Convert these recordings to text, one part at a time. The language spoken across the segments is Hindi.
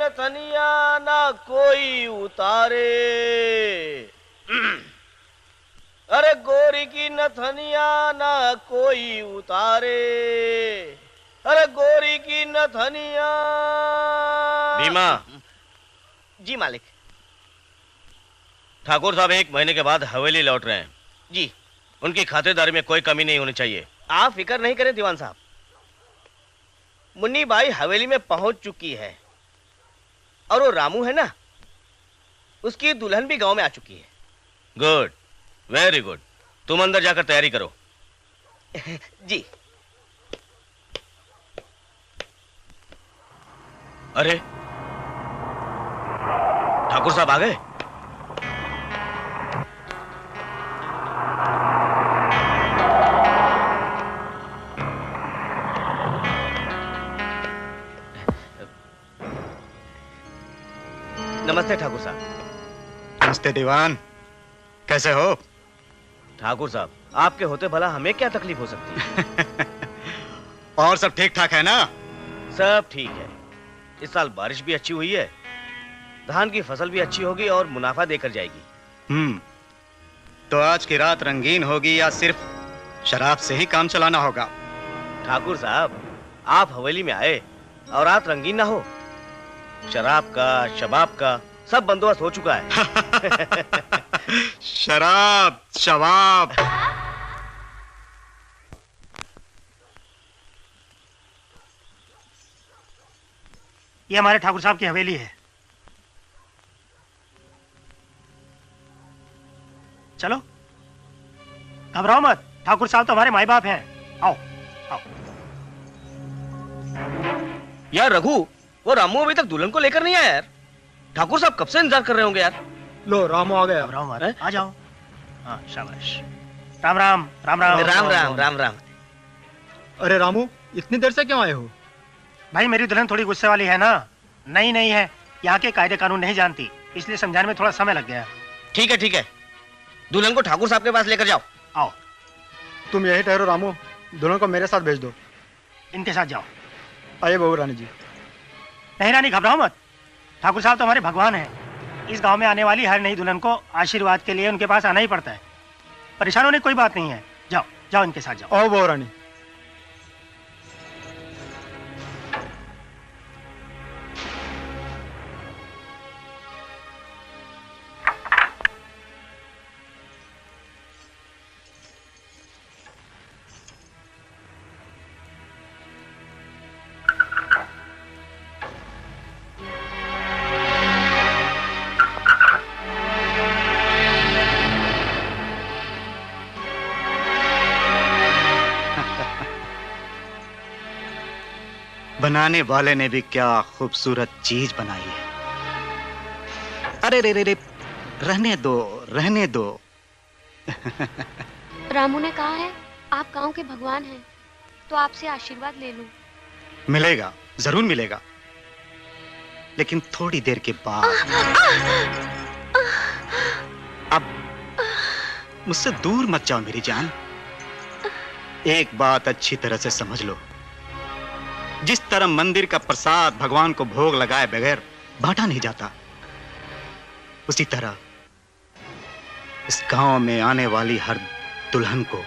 नथनिया ना कोई उतारे, अरे गोरी की नथनिया ना कोई उतारे, अरे गोरी की नथनिया। भीमा। जी मालिक। ठाकुर साहब 1 महीने के बाद हवेली लौट रहे हैं। जी। उनकी खातेदारी में कोई कमी नहीं होनी चाहिए। आप फिक्र नहीं करें दीवान साहब, मुन्नी बाई हवेली में पहुंच चुकी है और वो रामू है ना, उसकी दुल्हन भी गांव में आ चुकी है। Good, very good. तुम अंदर जाकर तैयारी करो। जी। अरे ठाकुर साहब आ गए। नमस्ते ठाकुर साहब। नमस्ते दीवान, कैसे हो? ठाकुर साहब, आपके होते भला हमें क्या तकलीफ हो सकती है? और सब ठीक ठाक है ना? सब ठीक है। इस साल बारिश भी अच्छी हुई है, धान की फसल भी अच्छी होगी और मुनाफा देकर जाएगी। तो आज की रात रंगीन होगी या सिर्फ शराब से ही काम चलाना होगा? ठाकुर साहब, आप हवेली में आए और रात रंगीन ना हो, शराब का शबाब का सब बंदोबस्त हो चुका है। शराब शबाब। ये हमारे ठाकुर साहब की हवेली है। चलो, घबराओ मत, ठाकुर साहब तो हमारे माई बाप हैं। आओ आओ। यार रघु, वो रामू अभी तक दुल्हन को लेकर नहीं आया यार। ठाकुर साहब कब से इंतजार कर रहे होंगे यार। लो रामू आ गया। घबराओ मत, आ जाओ। हाँ शाबाश। राम राम राम राम राम राम राम राम। अरे रामू, इतनी देर से क्यों आए हो? भाई मेरी दुल्हन थोड़ी गुस्से वाली है ना, नई नई है, यहाँ के कायदे कानून नहीं जानती, इसलिए समझाने में थोड़ा समय लग गया। ठीक है ठीक है, दुल्हन को ठाकुर साहब के पास लेकर जाओ। आओ। तुम यही ठहरो रामू, दुल्हन को मेरे साथ भेज दो। इनके साथ जाओ। आइए बहू रानी जी। नहीं रानी, घबराओ मत, ठाकुर साहब तो हमारे भगवान हैं। इस गांव में आने वाली हर नई दुल्हन को आशीर्वाद के लिए उनके पास आना ही पड़ता है। परेशान होने की कोई बात नहीं है, जाओ जाओ इनके साथ जाओ। आओ बहू रानी। बनाने वाले ने भी क्या खूबसूरत चीज बनाई है। अरे रे रे रे, रहने दो रहने दो। रामू ने कहा है आप गांव के भगवान हैं, तो आपसे आशीर्वाद ले लूं। मिलेगा, जरूर मिलेगा, लेकिन थोड़ी देर के बाद। अब मुझसे दूर मत जाओ मेरी जान। एक बात अच्छी तरह से समझ लो, जिस तरह मंदिर का प्रसाद भगवान को भोग लगाए बगैर बांटा नहीं जाता, उसी तरह इस गांव में आने वाली हर दुल्हन को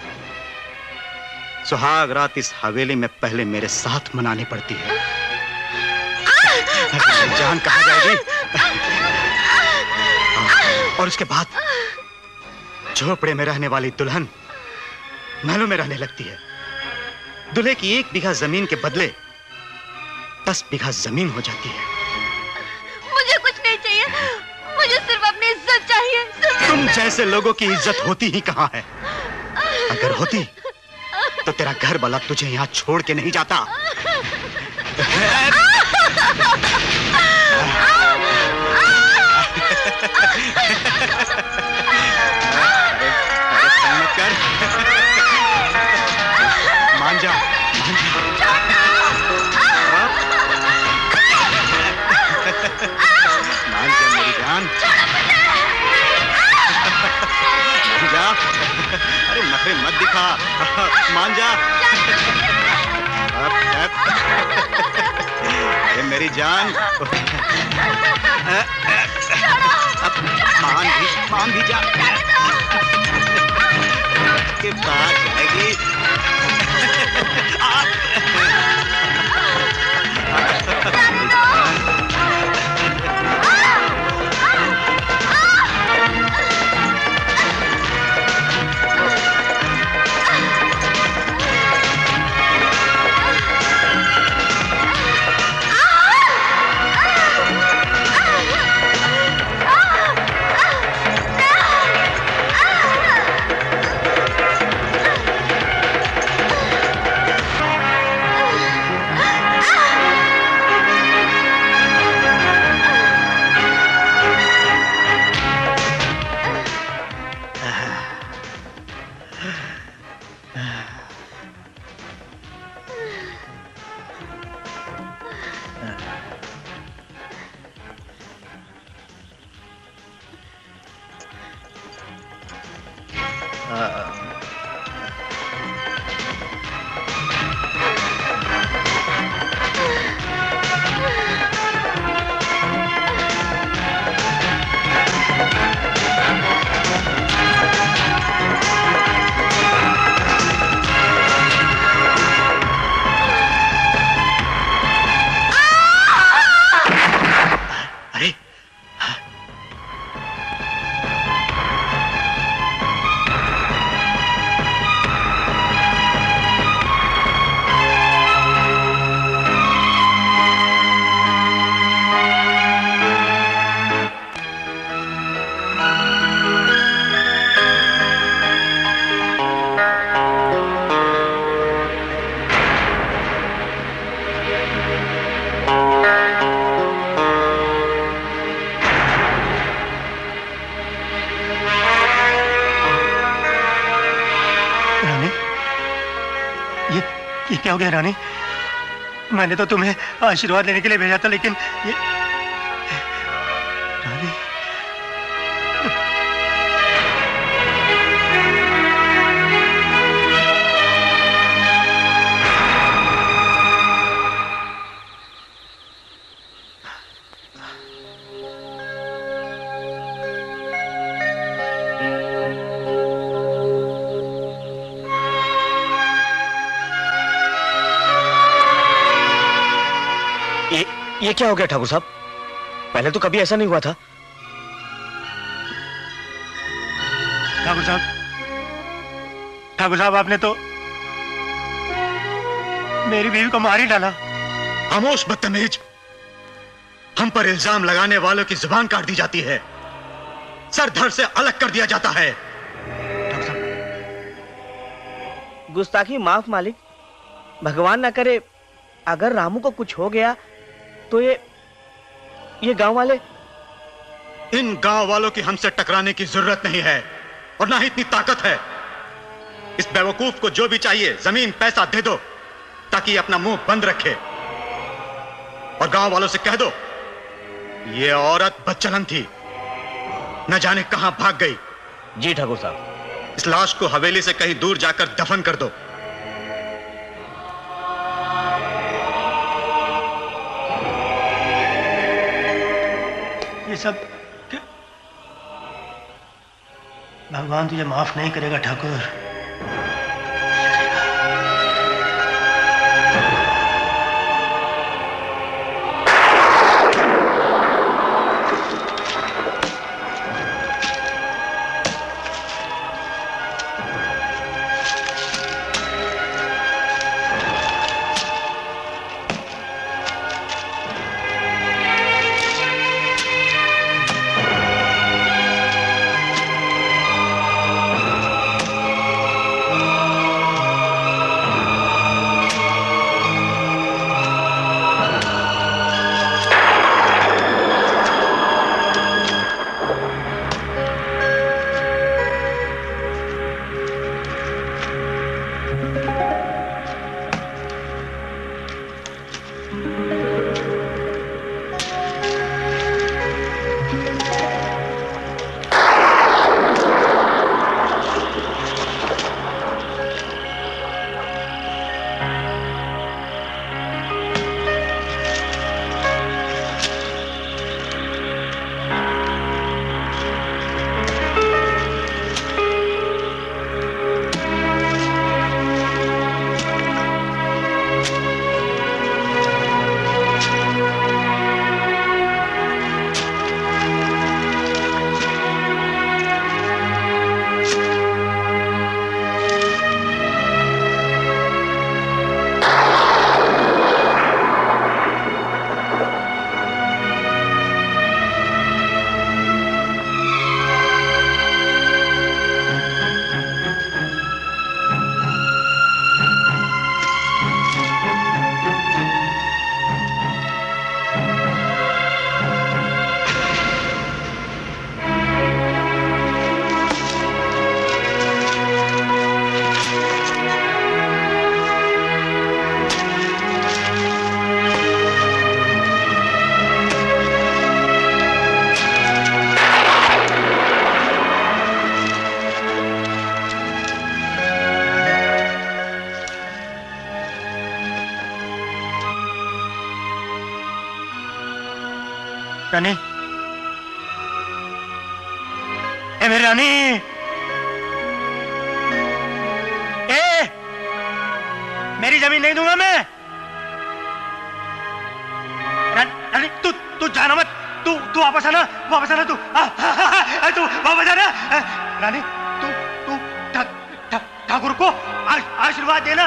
सुहाग रात इस हवेली में पहले मेरे साथ मनानी पड़ती है। जान कहाँ जाएगी? और उसके बाद झोपड़े में रहने वाली दुल्हन महलों में रहने लगती है। दूल्हे की 1 बीघा जमीन के बदले 10 बीघा जमीन हो जाती है। मुझे कुछ नहीं चाहिए, मुझे सिर्फ अपनी इज्जत चाहिए। तुम जैसे लोगों की इज्जत होती ही कहाँ है? अगर होती तो तेरा घर वाला तुझे यहाँ छोड़ के नहीं जाता। मान जा, मान जा मेरी जान। मान जा। अरे नखरे मत दिखा, मान जा। मेरी जान। अब मान भी जा के पास जाएगी। ये क्या हो गया रानी? मैंने तो तुम्हें आशीर्वाद लेने के लिए भेजा था, लेकिन ये रानी। ये क्या हो गया ठाकुर साहब? पहले तो कभी ऐसा नहीं हुआ था। ठाकुर साहब आपने तो मेरी बीवी को मार ही डाला। खामोश बदतमीज! हम पर इल्जाम लगाने वालों की जुबान काट दी जाती है, सर धड़ से अलग कर दिया जाता है। गुस्ताखी माफ मालिक, भगवान ना करे अगर रामू को कुछ हो गया तो ये गांव वाले। इन गांव वालों की हमसे टकराने की जरूरत नहीं है और ना ही इतनी ताकत है। इस बेवकूफ को जो भी चाहिए जमीन पैसा दे दो ताकि अपना मुंह बंद रखे, और गांव वालों से कह दो ये औरत बदचलन थी, न जाने कहां भाग गई। जी ठाकुर साहब। इस लाश को हवेली से कहीं दूर जाकर दफन कर दो। ये सब भगवान तुझे माफ नहीं करेगा ठाकुर। रानी, ए मेरी रानी, ए मेरी जमीन नहीं दूंगा मैं। रानी तू जाना मत, तू वापस आना तू तू वापस आना। रानी तू ठाकुर को आशीर्वाद देना,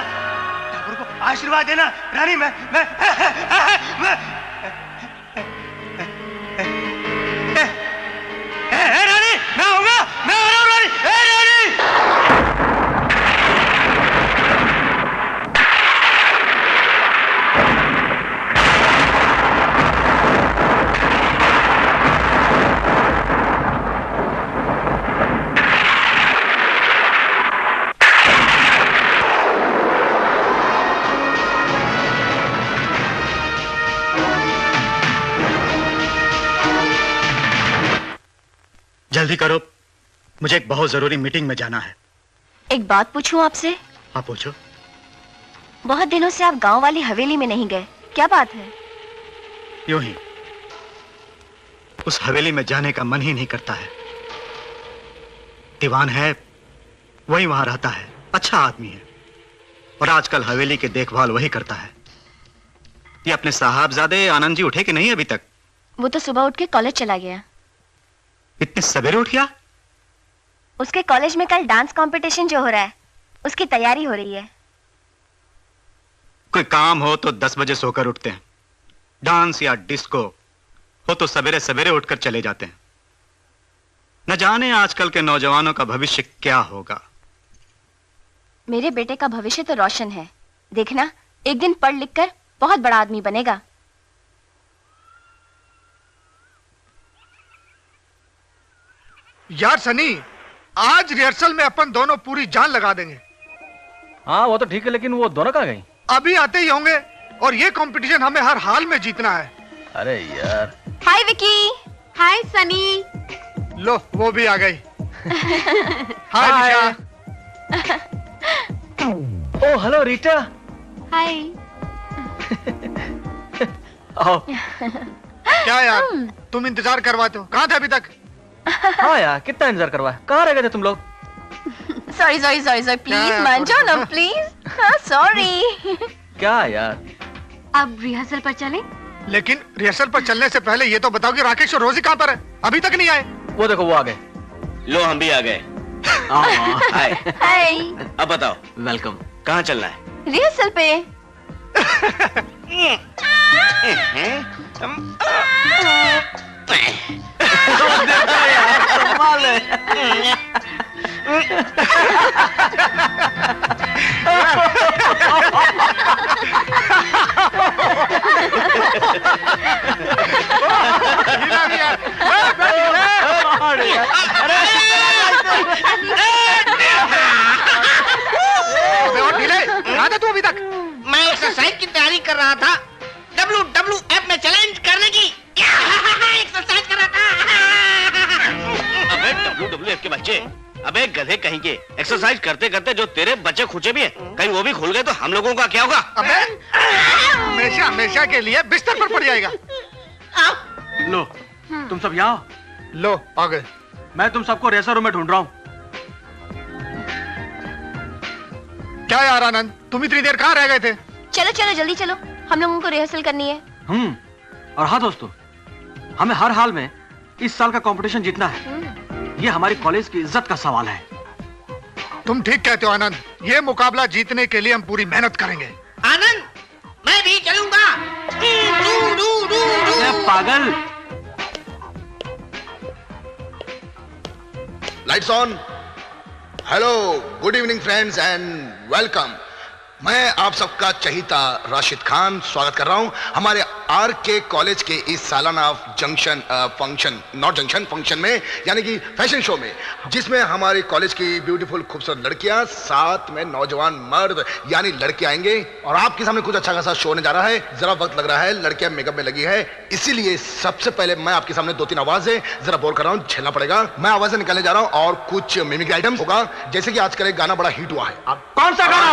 ठाकुर को आशीर्वाद देना। रानी मैं रानी मैं आऊंगा, मैं आ रहा हूं रानी। जल्दी करो, मुझे एक बहुत जरूरी मीटिंग में जाना है। एक बात पूछूं आपसे? हाँ पूछो। बहुत दिनों से आप गांव वाली हवेली में नहीं गए, क्या बात है? यूं ही, उस हवेली में जाने का मन ही नहीं करता है। दीवान है, वही वहां रहता है, अच्छा आदमी है, और आजकल हवेली की देखभाल वही करता है। ये अपने साहबजादे आनंद जी उठे कि नहीं अभी तक? वो तो सुबह उठ के कॉलेज चला गया। इतने सवेरे उठ गया? उसके कॉलेज में कल डांस कंपटीशन जो हो रहा है, उसकी तैयारी हो रही है। कोई काम हो तो 10 बजे सोकर उठते हैं, डांस या डिस्को हो तो सवेरे सवेरे उठकर चले जाते हैं। न जाने आजकल के नौजवानों का भविष्य क्या होगा। मेरे बेटे का भविष्य तो रोशन है, देखना एक दिन पढ़ लिख कर बहुत बड़ा आदमी बनेगा। यार सनी, आज रिहर्सल में अपन दोनों पूरी जान लगा देंगे। हाँ वो तो ठीक है, लेकिन वो दोनों कहाँ गई? अभी आते ही होंगे, और ये कंपटीशन हमें हर हाल में जीतना है। अरे यार। हाय विकी। हाय सनी। लो वो भी आ गई। हाय निशा। ओ हेलो रीटा। हाय। आओ। क्या यार, तुम इंतजार करवाते हो, कहाँ थे अभी तक? हाँ यार, कितना इंतजार करवाया, कहाँ रह गए थे तुम लोग? Sorry sorry sorry sorry, please मान जाओ ना प्लीज। हाँ सॉरी। क्या यार, अब रिहर्सल पर चलें? लेकिन रिहर्सल पर चलने से पहले ये तो बताओ कि राकेश और रोजी कहाँ पर है? अभी तक नहीं आए। वो देखो वो आ गए। लो हम भी आ गए। हाय। अब बताओ वेलकम। कहाँ चलना है? रिहर्सल पे। तू अभी तक? मैं एक्सरसाइज की तैयारी कर रहा था, WWF में चैलेंज करने की एक्सरसाइज कर रहा था। अबे WWF के बच्चे, अबे गधे कहीं के, एक्सरसाइज करते करते जो तेरे बच्चे खुचे भी हैं, कहीं वो भी खुल गए तो हम लोगों का क्या होगा? अबे हमेशा हमेशा के लिए बिस्तर पर पड़ जाएगा। लो तुम सब यहाँ। लो आ गए। मैं तुम सबको रेसर रूम में ढूंढ रहा हूँ। क्या यार आनंद, तुम इतनी देर कहाँ रह गए थे? चलो चलो जल्दी चलो, हम लोगों को रिहर्सल करनी है। और हाँ दोस्तों, हमें हर हाल में इस साल का कंपटीशन जीतना है। ये हमारी कॉलेज की इज्जत का सवाल है। तुम ठीक कहते हो आनंद, ये मुकाबला जीतने के लिए हम पूरी मेहनत करेंगे। आनंद, मैं भी चलूंगा। पागल। Lights on. Hello, good evening friends and welcome. मैं आप सबका चहीता राशिद खान स्वागत कर रहा हूं हमारे आरके कॉलेज के इस सालाना junction function, not junction function में, यानी कि फैशन शो में, जिसमें हमारे कॉलेज की ब्यूटीफुल खूबसूरत लड़कियां, साथ में नौजवान मर्द यानी लड़के आएंगे और आपके सामने कुछ अच्छा खासा शो होने जा रहा है। जरा वक्त लग रहा है, लड़कियां मेकअप में लगी है, इसीलिए सबसे पहले मैं आपके सामने 2-3 आवाजें जरा बोल कर रहा हूं, झेलना पड़ेगा। मैं आवाजें निकालने जा रहा हूं और कुछ मिमिक्री आइटम्स होगा, जैसे कि आजकल एक गाना बड़ा हिट हुआ है। आप कौन सा गाना?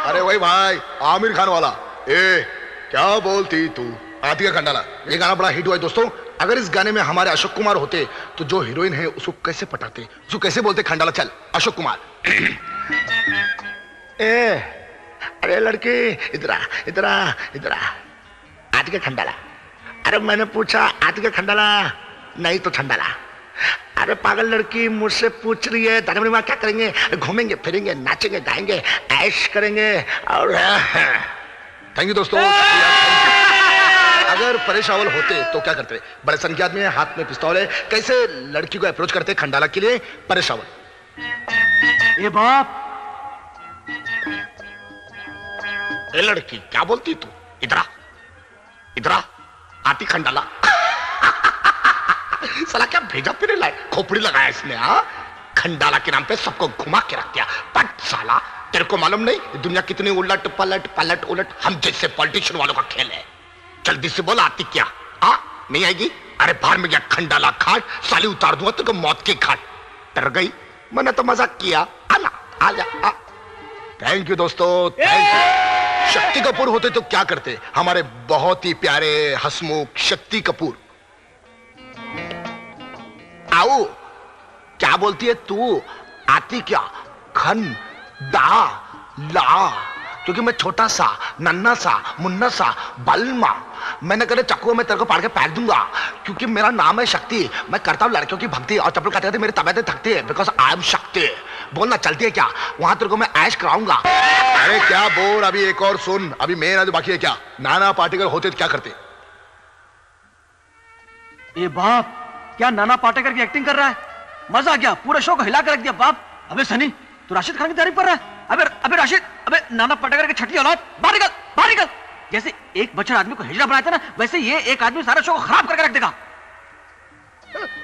अरे वही भाई, आमिर खान वाला। ए क्या बोलती तू, आती का खंडाला। ये गाना बड़ा हिट हुआ है दोस्तों, अगर इस गाने में हमारे अशोक कुमार होते तो जो हीरोइन है उसको कैसे पटाते, उसको कैसे बोलते खंडाला। चल अशोक कुमार। अरे लड़की इधर आ, इधर आ, इधर आ। आज के खंडाला? अरे मैंने पूछा आज के खंडाला, नहीं तो ठंडाला। अरे पागल लड़की मुझसे पूछ रही है धर्म में क्या करेंगे? घूमेंगे, नाचेंगे, गाएंगे, ऐश करेंगे। और थैंक यू दोस्तों। अगर परेशावल होते तो क्या करते? बड़े संख्यात में, हाथ में पिस्तौल है, कैसे लड़की को अप्रोच करते खंडाला के लिए? परेशावल। ए बाप, ए लड़की क्या बोलती तू? इधर आ, आती खंडाला। साला क्या भेजा फिर खोपड़ी लगाया इसने। खंडाला के नाम पे सबको घुमा के रख दिया। पट साला, तेरे को मालूम नहीं दुनिया कितनी उलट पलट उलट हम जैसे पॉलिटिशियन वालों का खेल है। जल्दी से बोल आती क्या? नहीं आएगी? अरे बाहर में गया खंडाला खाट, साली उतार दूंगा तुमको मौत की खाट। डर गई? मैंने तो मजाक किया। आना, आजा। थैंक यू दोस्तों, थैंक यू। शक्ति कपूर होते तो क्या करते? हमारे बहुत ही प्यारे हसमुख शक्ति कपूर। आओ, क्या बोलती है तू? आती क्या? खन दा ला, क्योंकि मैं छोटा सा, नन्ना सा, मुन्ना सा, बलमा, मैंने करे चक्कू में तेरे को पाड़ के फेंक दूंगा, क्योंकि मेरा नाम है शक्ति। मैं करता हूँ लड़कियों की भक्ति और चप्पल खाते खाते मेरी तबीयतें थकती है, बिकॉज आई एम शक्ति। बोलना चलती है क्या? वहां तेरे को मैं ऐश कराऊंगा। अरे क्या बोल, अभी एक और सुन, अभी मेरा जो बाकी है। क्या नाना पाटेकर होते तो क्या करते? ए बाप, क्या नाना पाटेकर की एक्टिंग कर रहा है? मजा आ गया, पूरे शो को हिला कर रख दिया बाप। अबे सनी, तू राशिद खान की तारीफ कर रहा है? अबे राशिद, अबे नाना पाटेकर की छठी औलाद, बाहर निकल। जैसे एक बच्चा आदमी को हिजड़ा बनाया था ना, वैसे ये एक आदमी सारा शो को खराब करके रख देगा।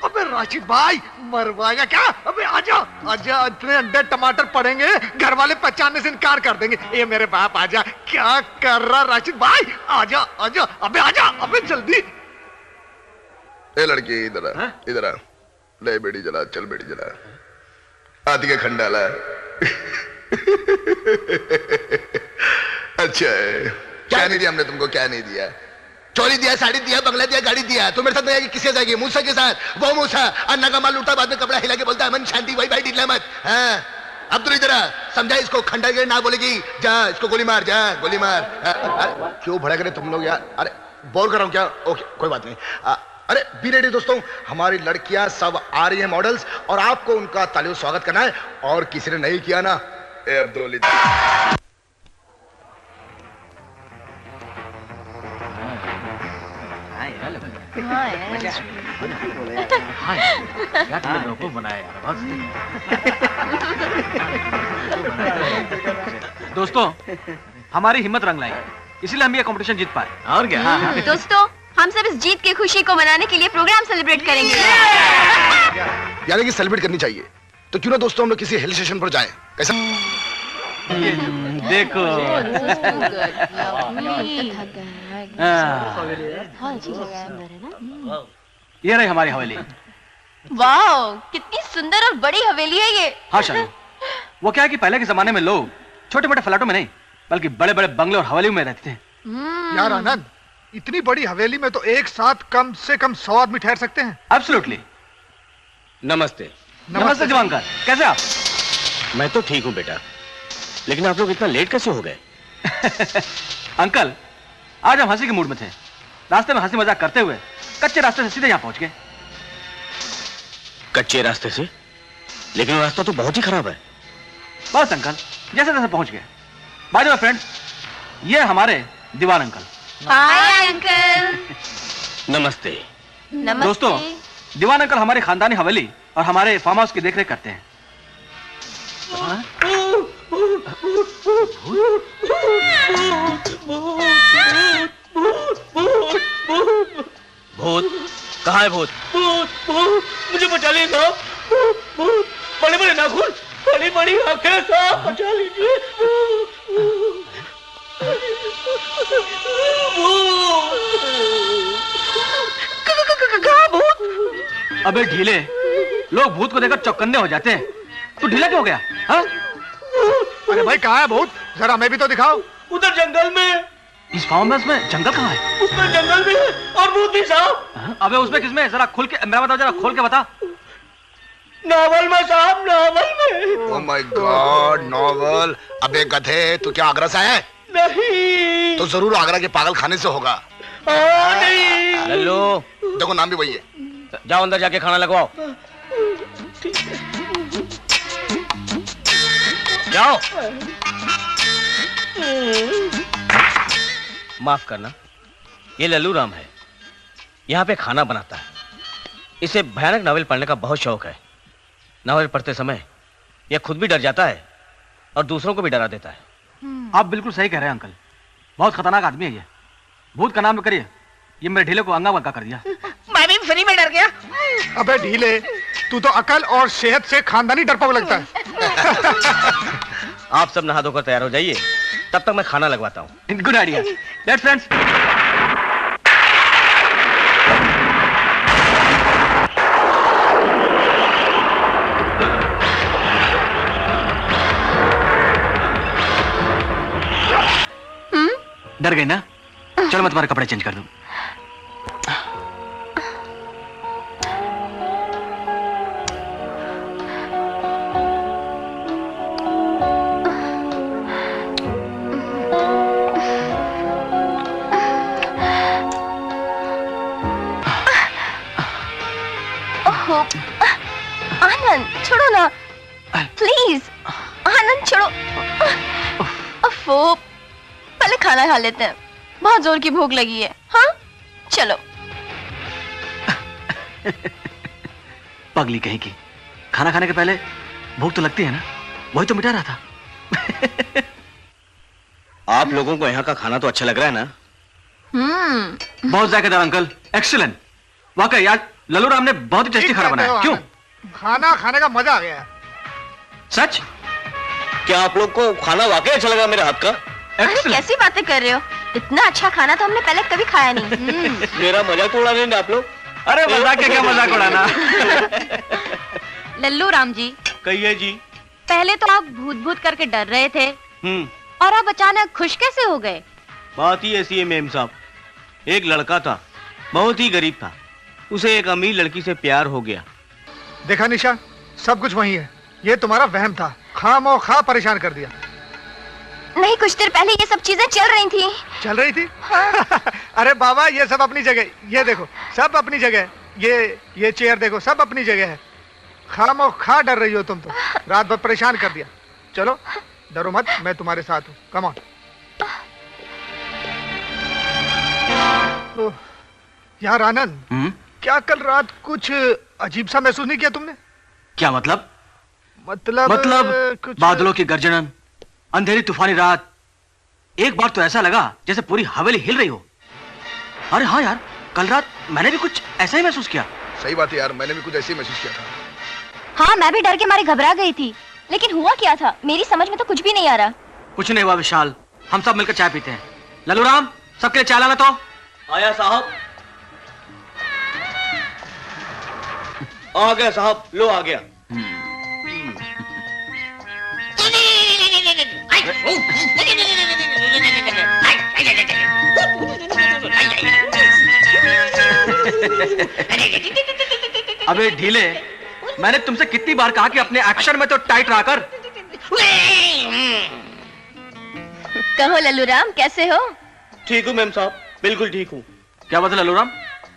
अबे राशिद भाई मरवाएगा क्या? अबे आजा, इतने अंडे टमाटर पड़ेंगे, घर वाले पहचानने से इनकार कर देंगे। ये मेरे बाप आजा, क्या कर रहा राशिद भाई? आजा, अबे आजा, अबे जल्दी। ए लड़की इधर आ, ले बेड़ी जला, चल बेड़ी जला। आती के खंडाला। अच्छा है, क्या नहीं दिया हमने तुमको? क्या नहीं दिया? चोरी दिया, साड़ी दिया, बंगला दिया, गाड़ी दिया। तो मेरे साथ नहीं आएगी, किसके जाएगी? मूसा के साथ। वो मूसा अन्ना का माल लूटा, बाद में कपड़ा हिला के बोलता है मन शांति, वही भाई ढीला मत। अब तो इधर समझा इसको, खंडा के ना बोलेगी। जा इसको गोली मार, जा गोली मार। क्यों भड़क रहे तुम लोग यार? अरे बोर कर रहा हूँ क्या? ओके कोई बात नहीं। अरे बी रेडी दोस्तों, हमारी लड़कियां सब आ रही हैं मॉडल्स, और आपको उनका तालियों स्वागत करना है। और किसी ने नहीं किया ना, ए अब्दुल दोस्तों, हमारी हिम्मत रंग लाई, इसलिए हम ये कंपटीशन जीत पाए। और क्या? दोस्तों, हम सब इस जीत की खुशी को मनाने के लिए प्रोग्राम सेलिब्रेट करेंगे। यानी कि सेलिब्रेट करनी चाहिए, तो क्यों ना दोस्तों हम लोग किसी हिल स्टेशन पर जाएं? कैसा? देखो ये रही हमारी हवेली। वाओ, कितनी सुंदर और बड़ी हवेली है ये। हाँ शायद वो क्या है कि पहले के जमाने में लोग छोटे मोटे फ्लैटों में नहीं, बल्कि बड़े बड़े बंगले और हवेलियों में रहते थे। यार आनंद, इतनी बड़ी हवेली में तो एक साथ कम से कम 100 आदमी ठहर सकते हैं। एब्सोल्युटली। नमस्ते। नमस्ते जवानकर, कैसे आप? मैं तो ठीक हूँ बेटा, लेकिन आप लोग इतना लेट कैसे हो गए? अंकल, आज हम हंसी के मूड में थे, रास्ते में हंसी मजाक करते हुए कच्चे रास्ते से सीधे यहाँ पहुंच गए। कच्चे रास्ते से? लेकिन वो रास्ता तो बहुत ही खराब है। बस अंकल, जैसे तैसे पहुंच गए। बाय द वे फ्रेंड्स, ये हमारे दीवान अंकल। Hi uncle. नमस्ते। नमस्ते। दोस्तों, दीवान अंकल हमारी खानदानी हवेली और हमारे फार्म हाउस की देखरेख करते हैं। भूत? कहाँ है भूत? भूत, मुझे बचा लीजिए साहब। भूत, बड़े बड़े नाखून, बड़ी बड़ी आंखें साहब, बचा लीजिए। भूत? अबे ढीले, लोग भूत को देखकर चौकन्ने हो जाते हैं, तू ढीला क्यों हो गया? हाँ? अरे भाई कहाँ है भूत? जरा हमें भी तो दिखाओ। उधर जंगल में। इस फार्म हाउस में जंगल कहाँ है? उसमें जंगल भी है और भूत भी साहब। अबे उसमें किसमें? जरा खुल के मैं बताओ, जरा खोल के बता। नावल में साहब, नावल में। Oh my God, novel. अबे गधे, तू क्या आगरा से आया है? नहीं। तो जरूर आगरा के पागल खाने से होगा। नहीं। लल्लू, देखो नाम भी वही है। जाओ अंदर जाके खाना लगवाओ। जाओ। माफ करना, ये लल्लू राम है, यहाँ पे खाना बनाता है। इसे भयानक नावल पढ़ने का बहुत शौक है। नावल पढ़ते समय यह खुद भी डर जाता है और दूसरों को भी डरा देता है। आप बिल्कुल सही कह रहे हैं अंकल, बहुत खतरनाक आदमी है ये। भूत का नाम तो करिए, ये मेरे ढीले को अंगा बंका कर दिया। मैं भी फ्री में डर गया। अबे ढीले, तू तो अकल और सेहत से खानदानी डरपोक लगता है। आप सब नहा धोकर तैयार हो जाइए, तब तक मैं खाना लगवाता हूँ। Good idea. Let's friends. डर गई ना? चलो मैं तुम्हारे कपड़े चेंज कर दूं। आनंद छोड़ो ना प्लीज। आनंद छोड़ो। अफो, पहले खाना खा लेते हैं, बहुत जोर की भूख लगी है। हाँ चलो। पगली कहीं की, खाना खाने के पहले भूख तो लगती है ना, वही तो मिटा रहा था। आप लोगों को यहाँ का खाना तो अच्छा लग रहा है ना? बहुत जायकेदार अंकल, एक्सीलेंट। वाकई यार लल्लू राम ने बहुत ही टेस्टी खाना बनाया। क्यों? खाना खाने का मजा आ गया। सच? क्या आप लोग को खाना वाकई अच्छा लगा मेरे हाथ का? अरे कैसी बातें कर रहे हो, इतना अच्छा खाना तो हमने पहले कभी खाया नहीं। मेरा मजाक उड़ा रहे हैं आप लोग? अरे मजाक क्या मजाक उड़ाना। लल्लू राम जी, कहिए जी। पहले तो आप भूत भूत करके डर रहे थे और अब अचानक खुश कैसे हो गए? बात ही ऐसी है मेम साहब, एक लड़का था, बहुत ही गरीब था, उसे एक अमीर लड़की से प्यार हो गया। देखा निशा, सब कुछ वही है, ये तुम्हारा वहम था, खामोखा परेशान कर दिया। नहीं, कुछ देर पहले ये सब चीजें चल रही थी। चल रही थी? हाँ। अरे बाबा, ये सब अपनी जगह, ये देखो सब अपनी जगह, ये चेयर देखो सब अपनी जगह है। खामोखा डर रही हो तुम तो, रात भर परेशान कर दिया। चलो डरो मत, मैं तुम्हारे साथ हूँ, कम ऑन। यार आनंद, क्या कल रात कुछ अजीब सा महसूस नहीं किया तुमने? क्या मतलब? मतलब कुछ... बादलों की गर्जन, अंधेरी तूफानी रात, एक बार तो ऐसा लगा जैसे पूरी हवेली हिल रही हो। अरे हाँ यार, कल रात मैंने भी कुछ ऐसा ही महसूस किया। सही बात है यार, मैंने भी कुछ ऐसे ही महसूस किया था। हाँ, मैं भी डर के मारे घबरा गई थी, लेकिन हुआ क्या था मेरी समझ में तो कुछ भी नहीं आ रहा। कुछ नहीं हुआ विशाल, हम सब मिलकर चाय पीते हैं। लल्लू राम, सबके लिए चाय लाना तो। आया साहब। आ गया साहब, लो आ गया। अबे ढीले, मैंने तुमसे कितनी बार कहा कि अपने एक्शन में तो टाइट रहा कर। कहो लल्लू राम, कैसे हो? ठीक हूँ मेम साहब, बिल्कुल ठीक हूँ। क्या बात है लल्लू राम,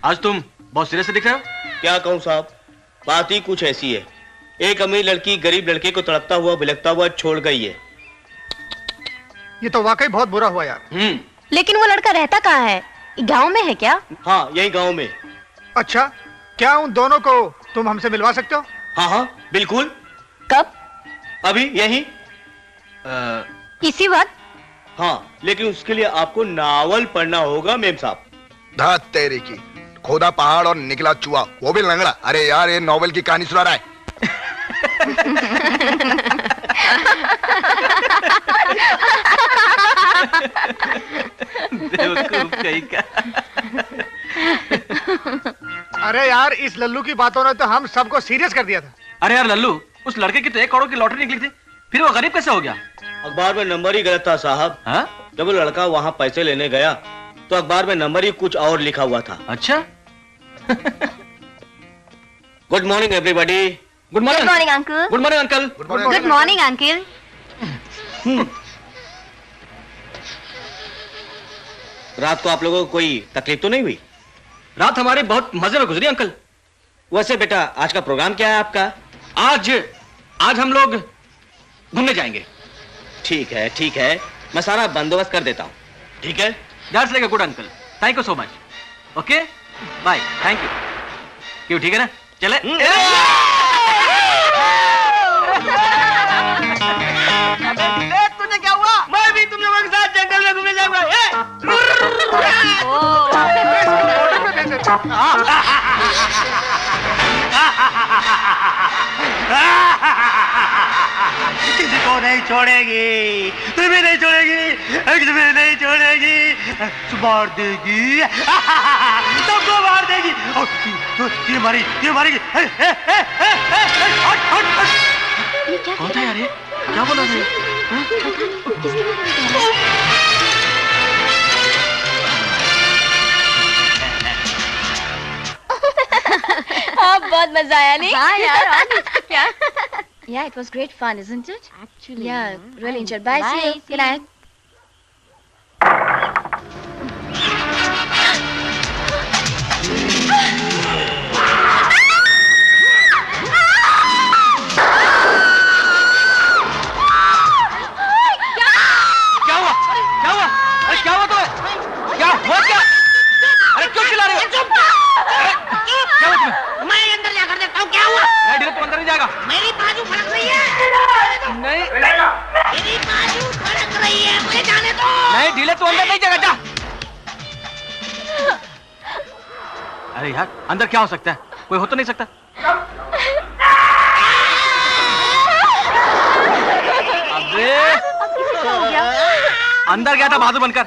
आज तुम बहुत सीरियस दिख रहे हो। क्या कहूँ साहब, बात ही कुछ ऐसी है, एक अमीर लड़की गरीब लड़के को तड़पता हुआ बिलखता हुआ छोड़ गई है। ये तो वाकई बहुत बुरा हुआ यार। लेकिन वो लड़का रहता कहाँ है? गांव में है क्या? हाँ, यही गांव में। अच्छा, क्या उन दोनों को तुम हमसे मिलवा सकते हो? हाँ हाँ बिल्कुल। कब? अभी यही। इसी वक्त? हाँ, लेकिन उसके लिए आपको नावल पढ़ना होगा मेम साहब। धात तेरे की, खोदा पहाड़ और निकला चूहा, वो भी लंगड़ा। अरे यार, ये नॉवेल की कहानी सुना रहा है। अरे यार, इस लल्लू की बातों ने तो हम सबको सीरियस कर दिया था। अरे यार लल्लू, उस लड़के की तो 1 करोड़ की लॉटरी निकली थी, फिर वो गरीब कैसे हो गया? अखबार में नंबर ही गलत था साहब। हाँ? जब वो लड़का वहाँ पैसे लेने गया तो अखबार में नंबर ही कुछ और लिखा हुआ था। अच्छा। Good morning everybody. Good morning. Good morning uncle. Good morning uncle. Good morning uncle. रात को आप लोगों को कोई तकलीफ तो नहीं हुई? रात हमारी बहुत मजे में गुजरी अंकल। वैसे बेटा आज का प्रोग्राम क्या है आपका? आज हम लोग घूमने जाएंगे। ठीक है, मैं सारा बंदोबस्त कर देता हूँ। ठीक है? That's like a good uncle. Thank you so much. Okay bye. Thank you. क्यों ठीक है ना? चले। तुझे क्या हुआ? मैं भी तुम लोगों के साथ जंगल में घूमने जाऊंगा। किसी को नहीं छोड़ेगी, तुम्हें नहीं छोड़ेगी, तुम्हें नहीं छोड़ेगी, मार देगी, सबको मार देगी। ये मारेगी। कौन था यार ये? क्या बोला था? बहुत मजा आया नहीं? हाँ यार, क्या? Yeah, it was great fun, isn't it? Actually, yeah, really enjoyed. Bye, see you. Good night. क्या हुआ? अरे क्या हुआ तुम्हें? क्या हुआ क्या? अरे क्यों चिल्ला रहे हो? क्या हुआ तुम्हें? मैं अंदर जाकर देखता हूँ क्या हुआ। नहीं ढीले तुम अंदर नहीं जाएगा। मेरी बाजू फड़क रही है। नहीं मेरी बाजू फड़क रही है, मुझे जाने दो। नहीं ढीले तू अंदर नहीं जाएगा। जा। अरे यार अंदर क्या हो सकता है? कोई हो तो नहीं सकता। अबे अंदर गया था बहादुर बनकर,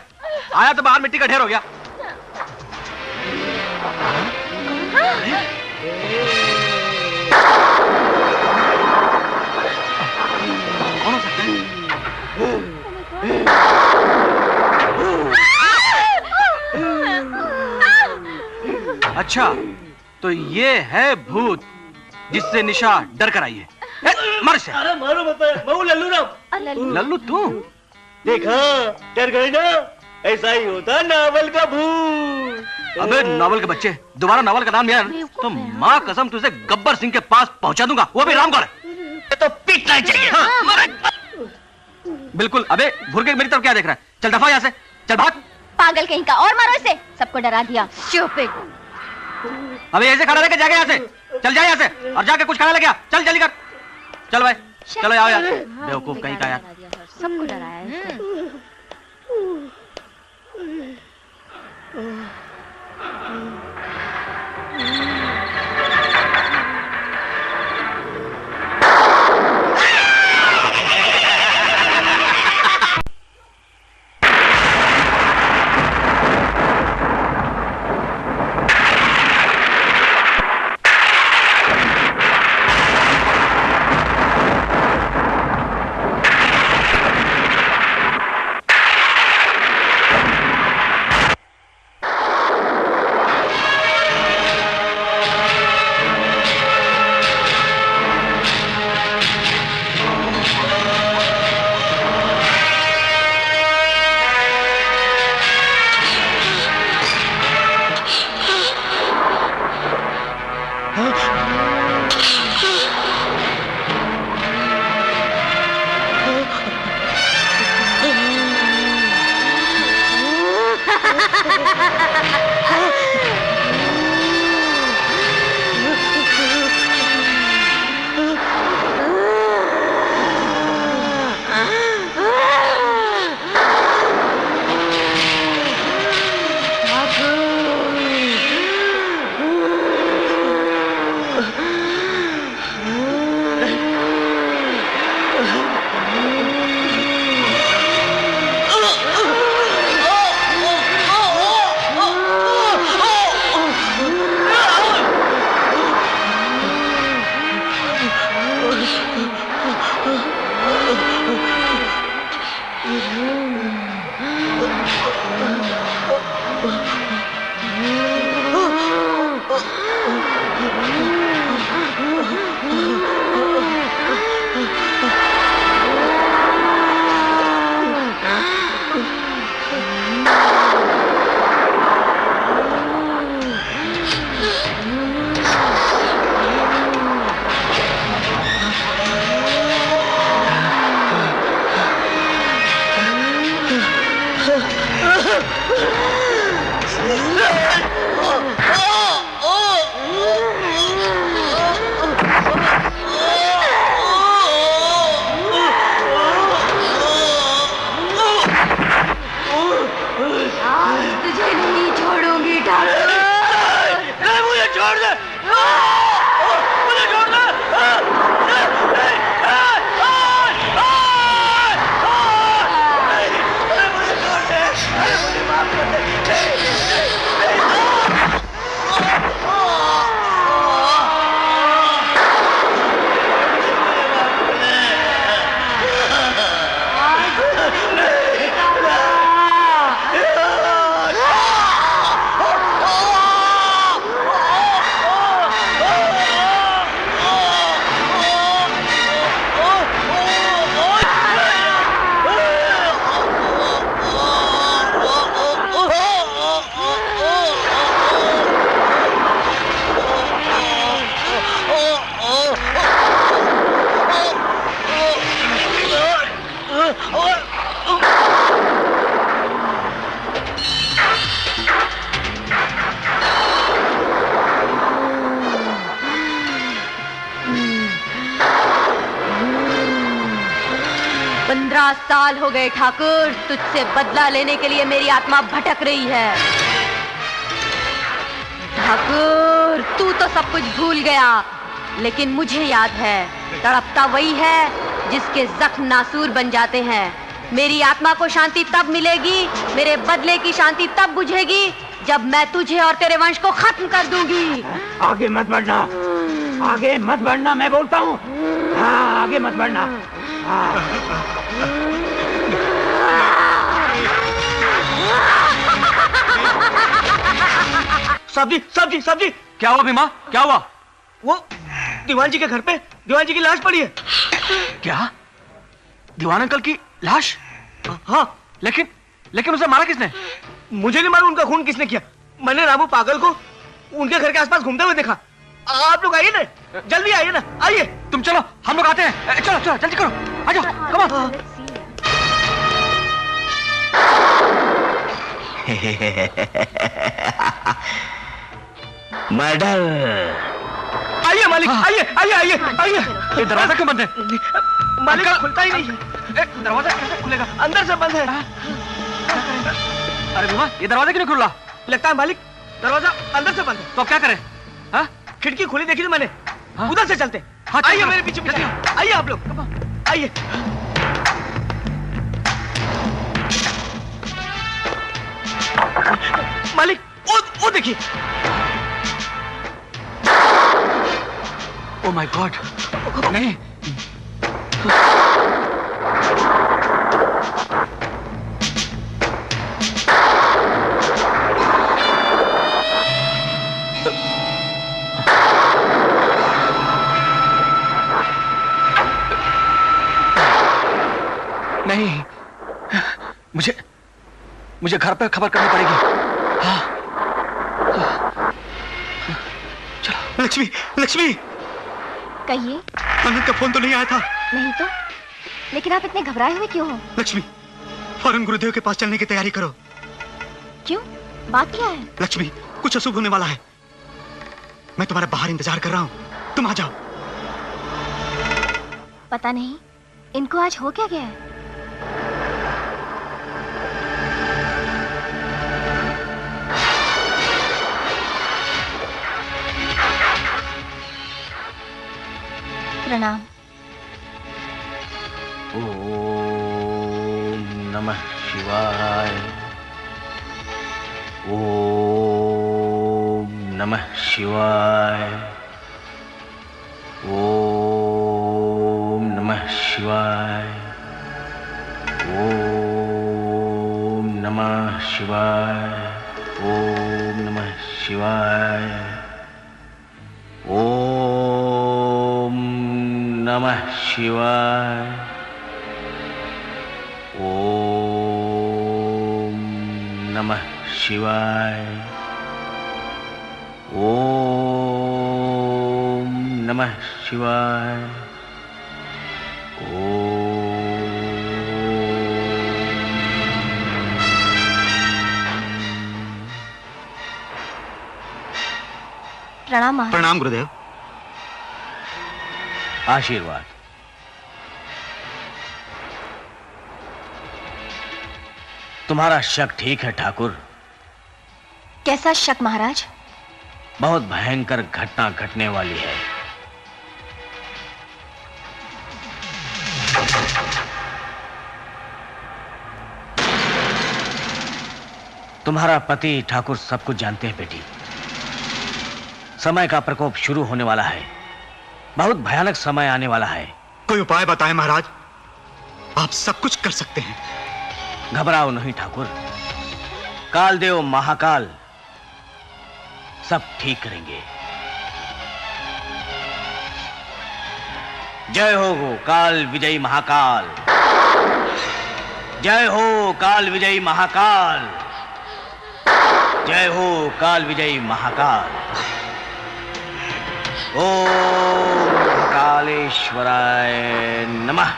आया तो बाहर मिट्टी का ढेर हो गया। कौन हो सकता है? अच्छा तो ये है भूत जिससे निशा डर कर आई है। मर से। अरे मारो मत, मैं हूँ लल्लू राम। लल्लू तू? देखा, डर गए ना? ऐसा ही होता नावल का भूत। अबे नावल के बच्चे, दोबारा नावल का नाम यार तो माँ कसम तुझे गब्बर सिंह के पास पहुंचा दूंगा, वो भी रामगढ़। तो पीटना चाहिए। हाँ। बिल्कुल। अबे भुरगे मेरी तरफ क्या देख रहा है? चल दफा यहाँ से, चल भाग। पागल कहीं का, और मारो इसे। सबको डरा दिया। Stupid। अबे ऐसे खड़ा रहकर जाके यहाँ से, चल जा यहाँ से और जाके कुछ खाने लग गया। चल जल्दी कर। चल भाई चलो आओ यार। बेवकूफ कहीं का यार। सबको डराया इसने। तुझे नहीं छोड़ूंगी ठाकुर। मुझे छोड़ दे, मुझे छोड़ दे। साल हो गए ठाकुर, तुझसे बदला लेने के लिए मेरी आत्मा भटक रही है। ठाकुर, तू तो सब कुछ भूल गया, लेकिन मुझे याद है, तड़पता वही है जिसके जख्म नासूर बन जाते हैं। मेरी आत्मा को शांति तब मिलेगी, मेरे बदले की शांति तब बुझेगी, जब मैं तुझे और तेरे वंश को खत्म कर दूंगी। आगे मत बढ़ना, आगे मत बढ़ना, मैं बोलता हूँ। हाँ, आगे मत बढ़ना। सब्जी सब्जी सब्जी। क्या हुआ भीमा, क्या हुआ? वो दीवान जी के घर पे दीवान जी की लाश पड़ी है। क्या? दीवान अंकल की लाश? हाँ, लेकिन उसे मारा किसने? मुझे नहीं मालूम उनका खून किसने किया। मैंने रामू पागल को उनके घर के आसपास घूमते हुए देखा। आप लोग आइए ना, जल्दी आइए ना, आइए। तुम चलो, हम लोग आते हैं। चलो चलो जल्दी करो, आ जाओ, कम ऑन। मर्डर। आइए मालिक, आइए आइए आइए आइए। ये दरवाजा क्यों बंद है? मालिक खुलता ही नहीं है। दरवाजा कैसे खुलेगा? अंदर से बंद है। अरे भीमा, ये दरवाजा क्यों नहीं खुल रहा? लगता है मालिक दरवाजा अंदर से बंद है। तो क्या करें? हाँ, खिड़की खुली देखी थी मैंने। उधर से चलते। आइए मेरे पीछे पीछे, आइए आप लोग, आइए। मालिक वो देखिए। ओह माय गॉड, नहीं। नहीं, मुझे घर पर खबर करनी पड़ेगी। हाँ, चलो। लक्ष्मी, लक्ष्मी। कहिए। अनंत का फोन तो नहीं आया था? नहीं तो, लेकिन आप इतने घबराए हुए क्यों हो? लक्ष्मी, फौरन गुरुदेव के पास चलने की तैयारी करो। क्यों? बात क्या है? लक्ष्मी, कुछ अशुभ होने वाला है। मैं तुम्हारा बाहर इंतजार कर रहा हूँ, तुम आ जाओ। पता नहीं इनको आज हो क्या गया है। प्रणाम। ओम नमः शिवाय। ओम नमः शिवाय। ओम नमः शिवाय। ओम नमः शिवाय। ओम नमः शिवाय। नमः शिवाय। ओम नमः शिवाय। ओम नमः शिवाय। प्रणाम महाराज। प्रणाम गुरुदेव। आशीर्वाद। तुम्हारा शक ठीक है ठाकुर। कैसा शक महाराज? बहुत भयंकर घटना घटने वाली है। तुम्हारा पति ठाकुर सब कुछ जानते हैं बेटी। समय का प्रकोप शुरू होने वाला है। बहुत भयानक समय आने वाला है। कोई उपाय बताएं महाराज, आप सब कुछ कर सकते हैं। घबराओ नहीं ठाकुर, कालदेव महाकाल सब ठीक करेंगे। जय हो काल विजयी महाकाल। जय हो काल विजयी महाकाल। जय हो काल विजयी महाकाल। ओम कालेश्वराय नमः।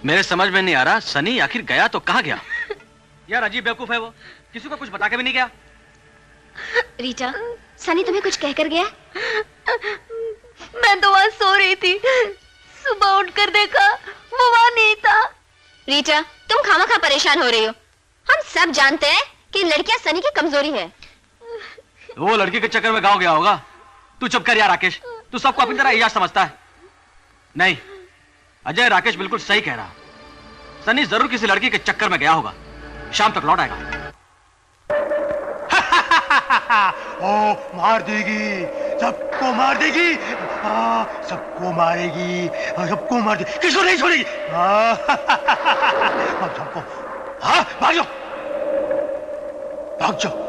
मेरे समझ में नहीं आ रहा, सनी आखिर गया तो कहाँ गया? यार अजीब बेवकूफ है वो, किसी को कुछ बता के भी नहीं गया। रीटा, सनी तुम्हें कुछ कहकर गया? मैं तो वहां सो रही थी, सुबह उठकर देखा वो वहां नहीं था। रीटा, तुम खामखा परेशान हो रही हो। हम सब जानते हैं कि लड़कियां सनी की कमजोरी है। वो लड़की के चक्कर में गाँव गया होगा। तू चुप कर यार राकेश, तू सबको अपनी तरह इजाज समझता है। नहीं, अजय, राकेश बिल्कुल सही कह रहा। सनी जरूर किसी लड़की के चक्कर में गया होगा, शाम तक लौट आएगा। ओ मार देगी, सबको मार देगी, सबको मारेगी, सबको मार देगी, किसको नहीं छोड़ेगी। अब सबको, भाग जाओ, भाग जाओ।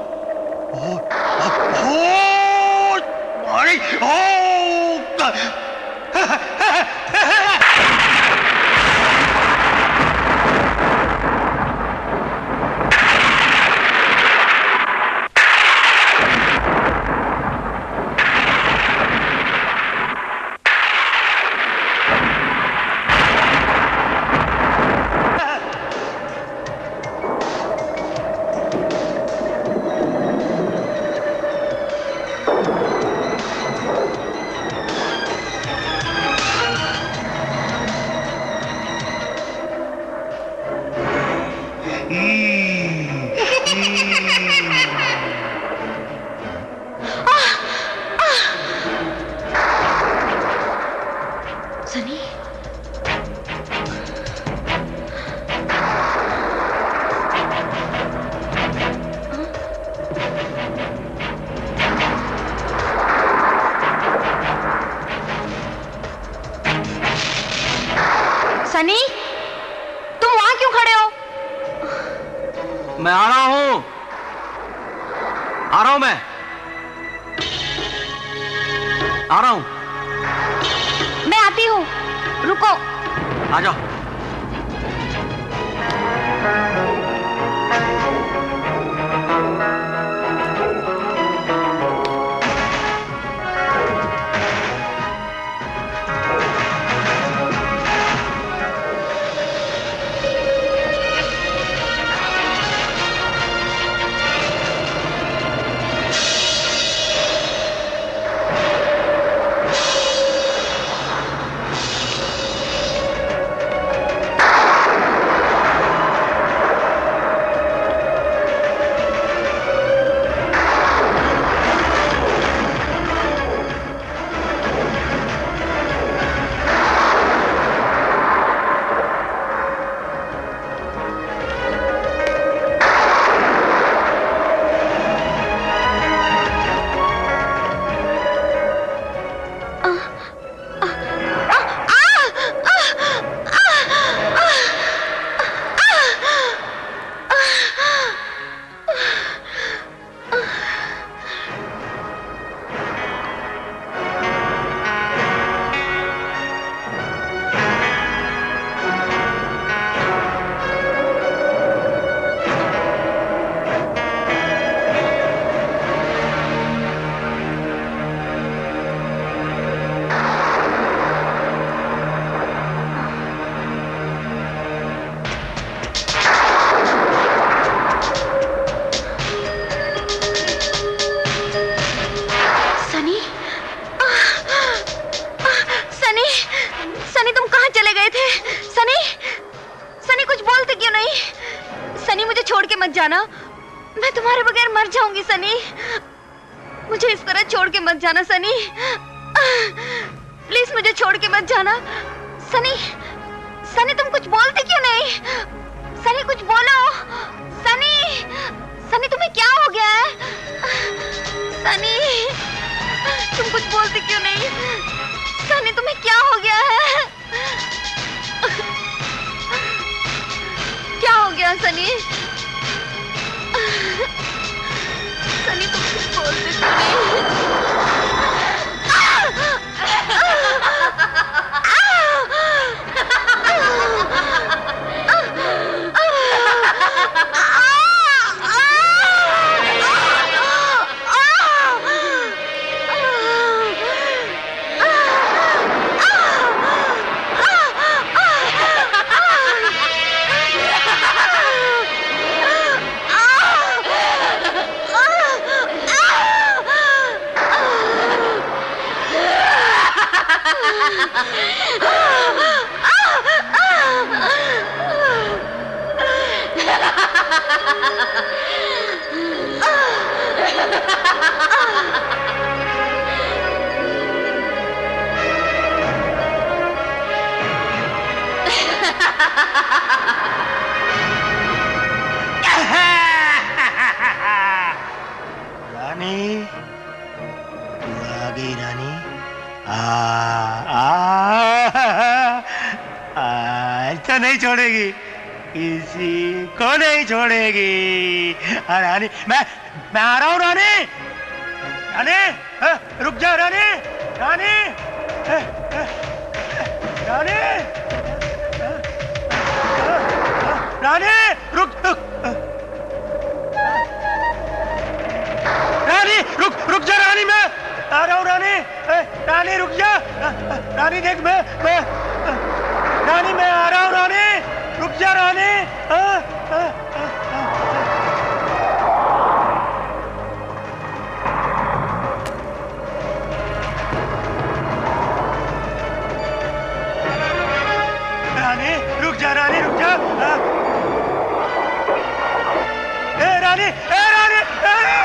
सनी, तुम वहां क्यों खड़े हो? मैं आ रहा हूं, मैं आ रहा हूं। मैं आती हूं, रुको। आ जाओ। मत जाना, मैं तुम्हारे बगैर मर जाऊंगी सनी। मुझे इस तरह छोड़ के मत जाना सनी, प्लीज मुझे छोड़ के मत जाना सनी। सनी तुम कुछ बोलते क्यों नहीं? सनी कुछ बोलो। सनी, सनी तुम्हें क्या हो गया है? सनी तुम कुछ बोलते क्यों नहीं? सनी तुम्हें क्या हो गया है? क्या हो गया सनी? सनी तुम कुछ बोलते क्यों नहीं? रानी, तू आ गई रानी। ऐसा नहीं छोड़ेगी, किसी को नहीं छोड़ेगी। रानी, मैं आ रहा हूँ रानी। रानी, रुक जा रानी। रानी, रानी, रानी, रुक रानी, रुक जा रानी, मैं आ रहा हूँ रानी। रानी रुक जा। रानी देख, मैं रानी, मैं आ रहा हूँ रानी, रुक जा रानी। रानी रुक जा, रानी रुक जा। रानी, रानी, रानी।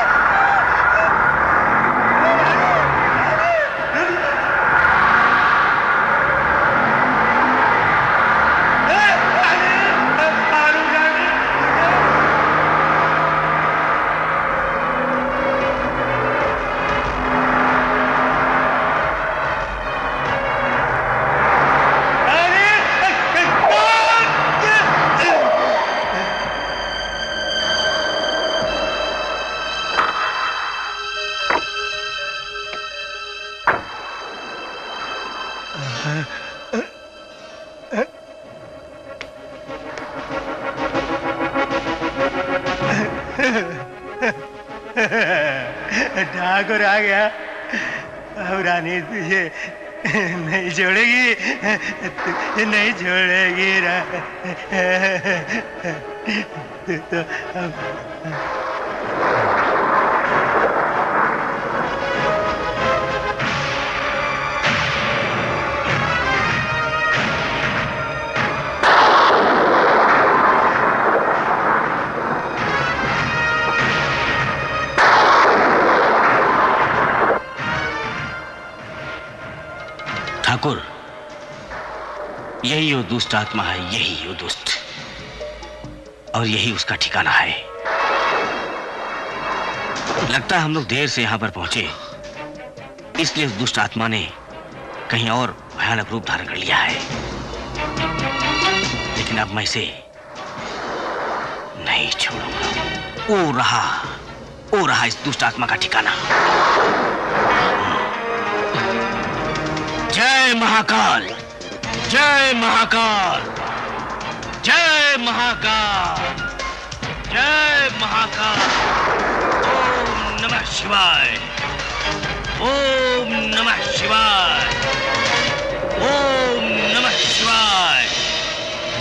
ठाकुर आ गया। अब रानी तुझे नहीं छोड़ेगी, नहीं छोड़ेगी। तो ठाकुर, यही वो दुष्ट आत्मा है, यही वो दुष्ट, और यही उसका ठिकाना है। लगता है हम लोग देर से यहां पर पहुंचे, इसलिए उस दुष्ट आत्मा ने कहीं और भयानक रूप धारण कर लिया है। लेकिन अब मैं इसे नहीं छोड़ूंगा। वो रहा इस दुष्ट आत्मा का ठिकाना। जय महाकाल, जय महाकाल, जय महाकाल, जय महाकाल। ओम नमः शिवाय, ओम नमः शिवाय, ओम नमः शिवाय।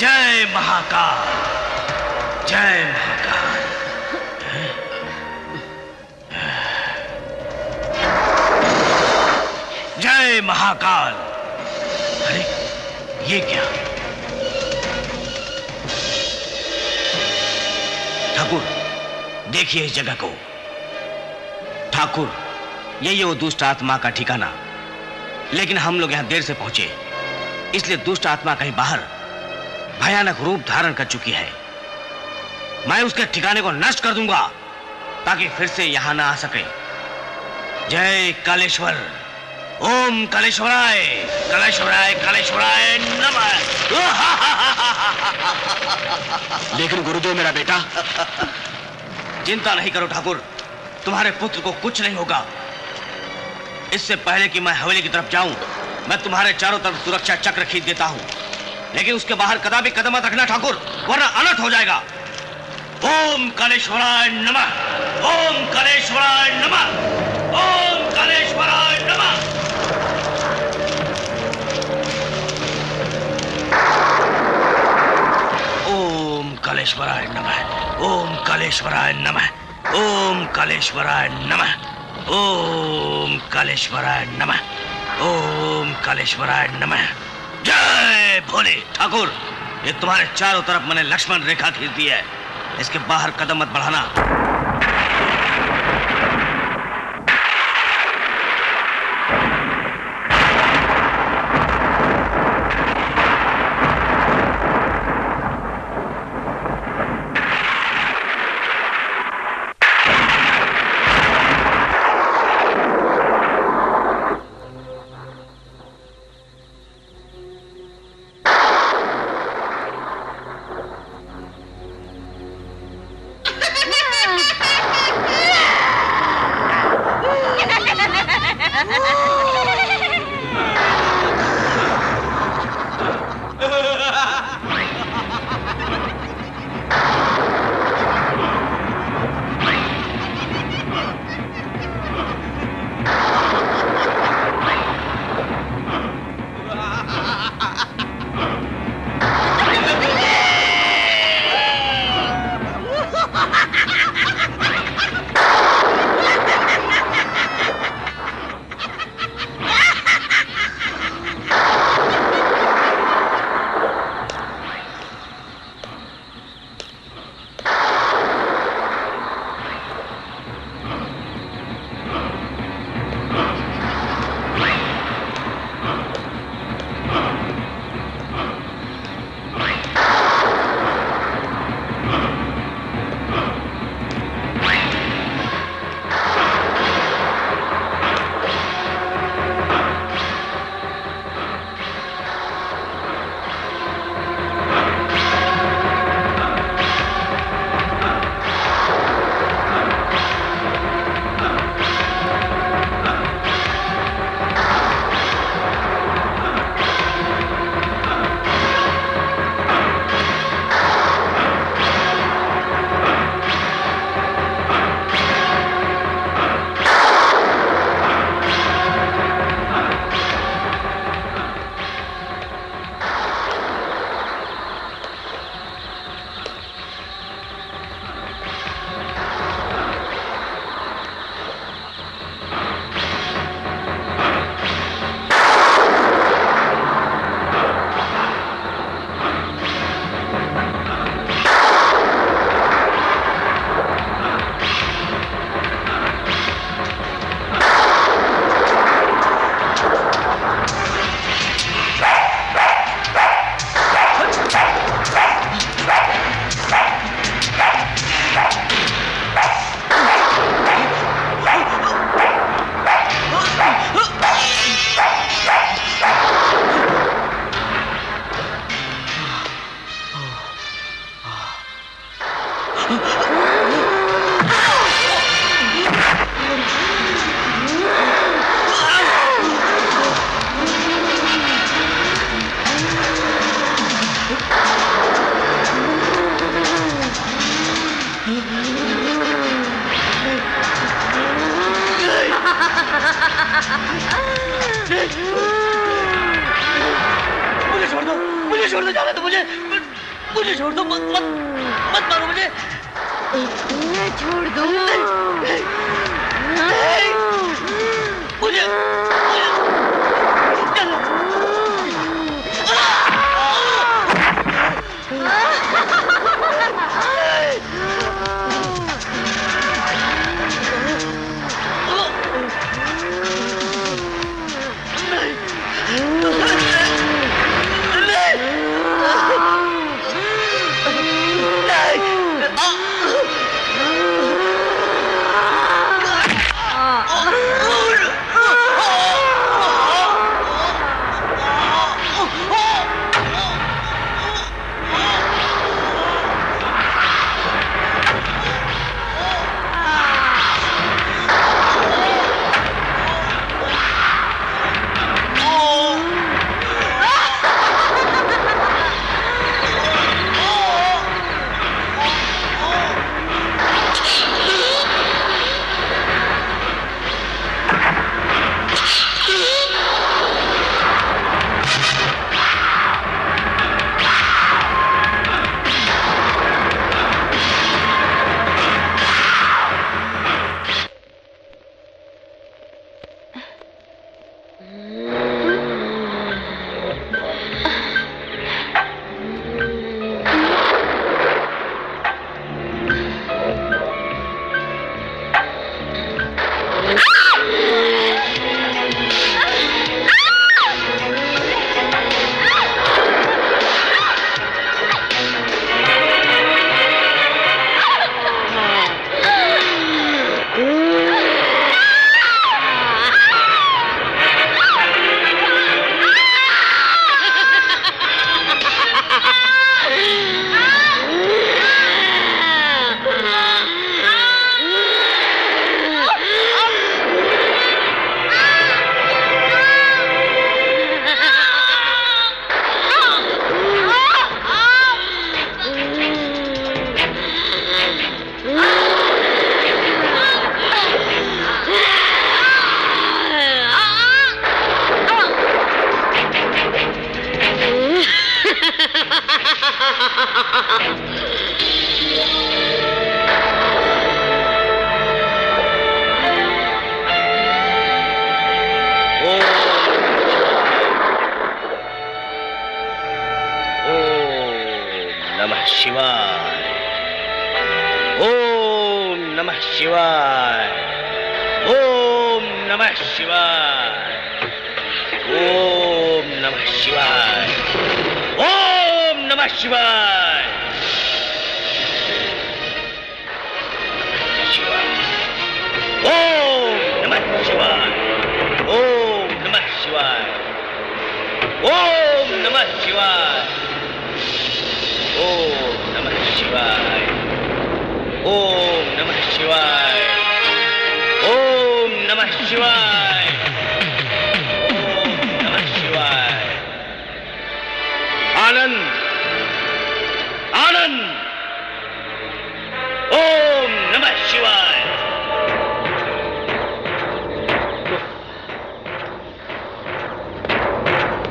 जय महाकाल, जय महाकाल। जय महाकाल। अरे ये क्या? ठाकुर देखिए इस जगह को। ठाकुर यही है वो दुष्ट आत्मा का ठिकाना। लेकिन हम लोग यहां देर से पहुंचे, इसलिए दुष्ट आत्मा कहीं बाहर भयानक रूप धारण कर चुकी है। मैं उसके ठिकाने को नष्ट कर दूंगा ताकि फिर से यहां ना आ सके। जय कालेश्वर, ओम कालेश्वराय, कालेश्वराय, कालेश्वराय नमः। लेकिन गुरुदेव मेरा बेटा। चिंता नहीं करो ठाकुर, तुम्हारे पुत्र को कुछ नहीं होगा। इससे पहले कि मैं हवेली की तरफ जाऊं, मैं तुम्हारे चारों तरफ सुरक्षा चक्र खींच देता हूं। लेकिन उसके बाहर कदापि कदम मत रखना ठाकुर, वरना अनर्थ हो जाएगा। ओम कालेश्वराय नमः, ओम कालेश्वराय नमः, ओम कालेश्वराय नमः। ओम कालेश्वराय नमः, ओम कालेश्वराय नमः, ओम कालेश्वराय नमः, ओम कालेश्वराय नमः, ओम कालेश्वराय नमः। जय भोले। ठाकुर ये तुम्हारे चारों तरफ मैंने लक्ष्मण रेखा खींच दी है, इसके बाहर कदम मत बढ़ाना। मुझे छोड़ दो, मत मत मत मारो मुझे। छोड़ दो मुझे।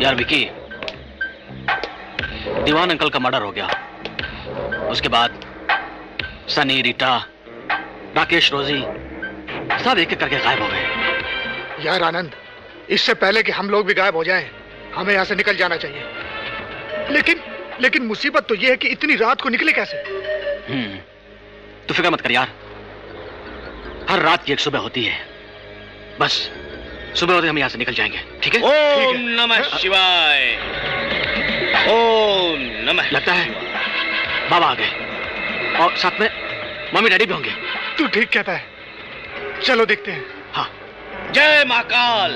यार विकी, दीवान अंकल का मर्डर हो गया। उसके बाद सनी, रीटा, राकेश, रोजी सब एक एक करके गायब हो गए। यार आनंद, इससे पहले कि हम लोग भी गायब हो जाएं, हमें यहाँ से निकल जाना चाहिए। लेकिन मुसीबत तो ये है कि इतनी रात को निकले कैसे? तू फिक्र मत कर यार, हर रात की एक सुबह होती है। बस सुबह होते हम यहाँ से निकल जाएंगे, ठीक है? ओम नमः शिवाय। ओम नमः। लगता है बाबा आ गए और साथ में मम्मी डैडी भी होंगे। तू ठीक कहता है, चलो देखते हैं। हाँ। जय महाकाल।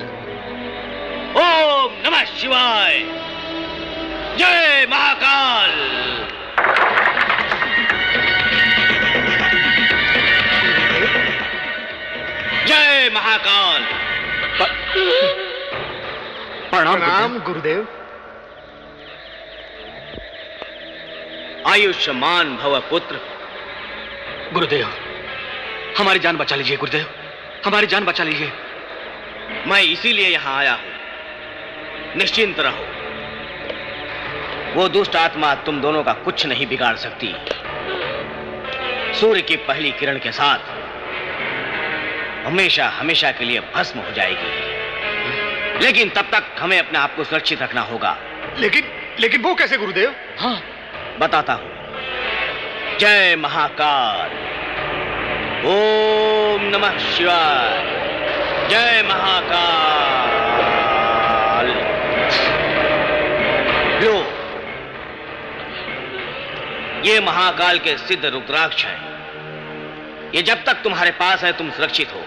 ओम नमः शिवाय। जय महाकाल। जय महाकाल। प्रणाम गुरुदेव। आयुष्मान भव पुत्र। गुरुदेव, हमारी जान बचा लीजिए गुरुदेव, हमारी जान बचा लीजिए। मैं इसीलिए यहां आया हूं, निश्चिंत रहो। वो दुष्ट आत्मा तुम दोनों का कुछ नहीं बिगाड़ सकती। सूर्य की पहली किरण के साथ हमेशा हमेशा के लिए भस्म हो जाएगी। लेकिन तब तक हमें अपने आप को सुरक्षित रखना होगा। लेकिन वो कैसे गुरुदेव? हाँ, बताता हूं। जय महाकाल। ओम नमः शिवाय। जय महाकाल। लो, ये महाकाल के सिद्ध रुद्राक्ष है। ये जब तक तुम्हारे पास है तुम सुरक्षित हो।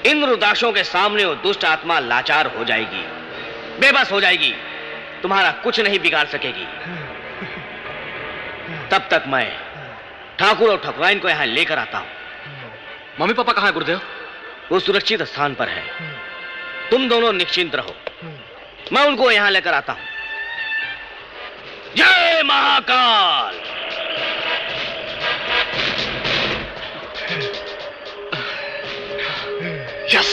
इन रुद्राक्षों के सामने वो दुष्ट आत्मा लाचार हो जाएगी, बेबस हो जाएगी, तुम्हारा कुछ नहीं बिगाड़ सकेगी। तब तक मैं ठाकुर और ठकुराइन को यहां लेकर आता हूं। मम्मी पापा कहां है गुरुदेव? वो सुरक्षित स्थान पर है। तुम दोनों निश्चिंत रहो, मैं उनको यहां लेकर आता हूं। जय महाकाल। यस।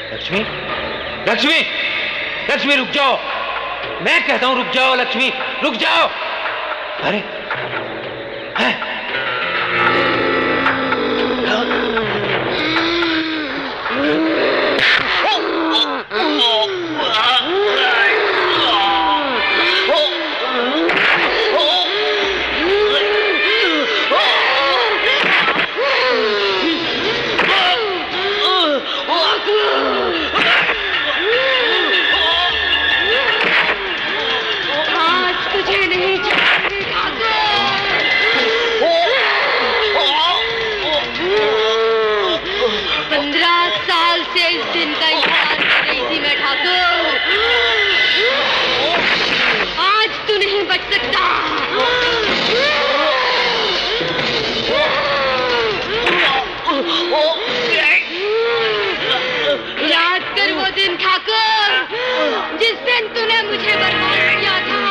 लक्ष्मी, लक्ष्मी, लक्ष्मी रुक जाओ। मैं कहता हूं रुक जाओ लक्ष्मी, रुक जाओ। अरे याद कर वो दिन ठाकुर, जिस दिन तूने मुझे बर्बाद किया था।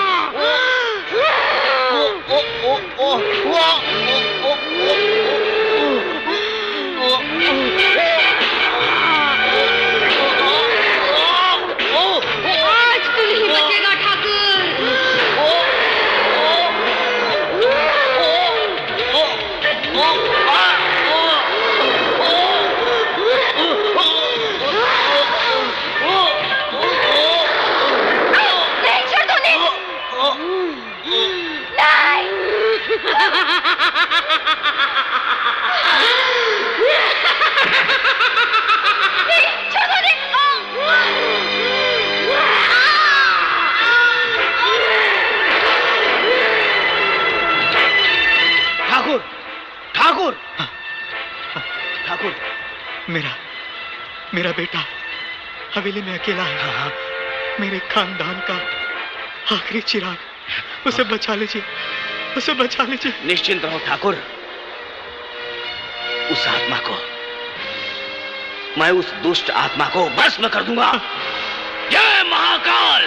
आज तू नहीं बचेगा ठाकुर। ठाकुर, ठाकुर, ठाकुर, मेरा बेटा हवेली में अकेला है। मेरे खानदान का आखिरी चिराग, उसे बचा लीजिए, उसे बचा लीजिए। निश्चिंत रहो ठाकुर, उस आत्मा को, मैं उस दुष्ट आत्मा को भस्म कर दूंगा। जय महाकाल।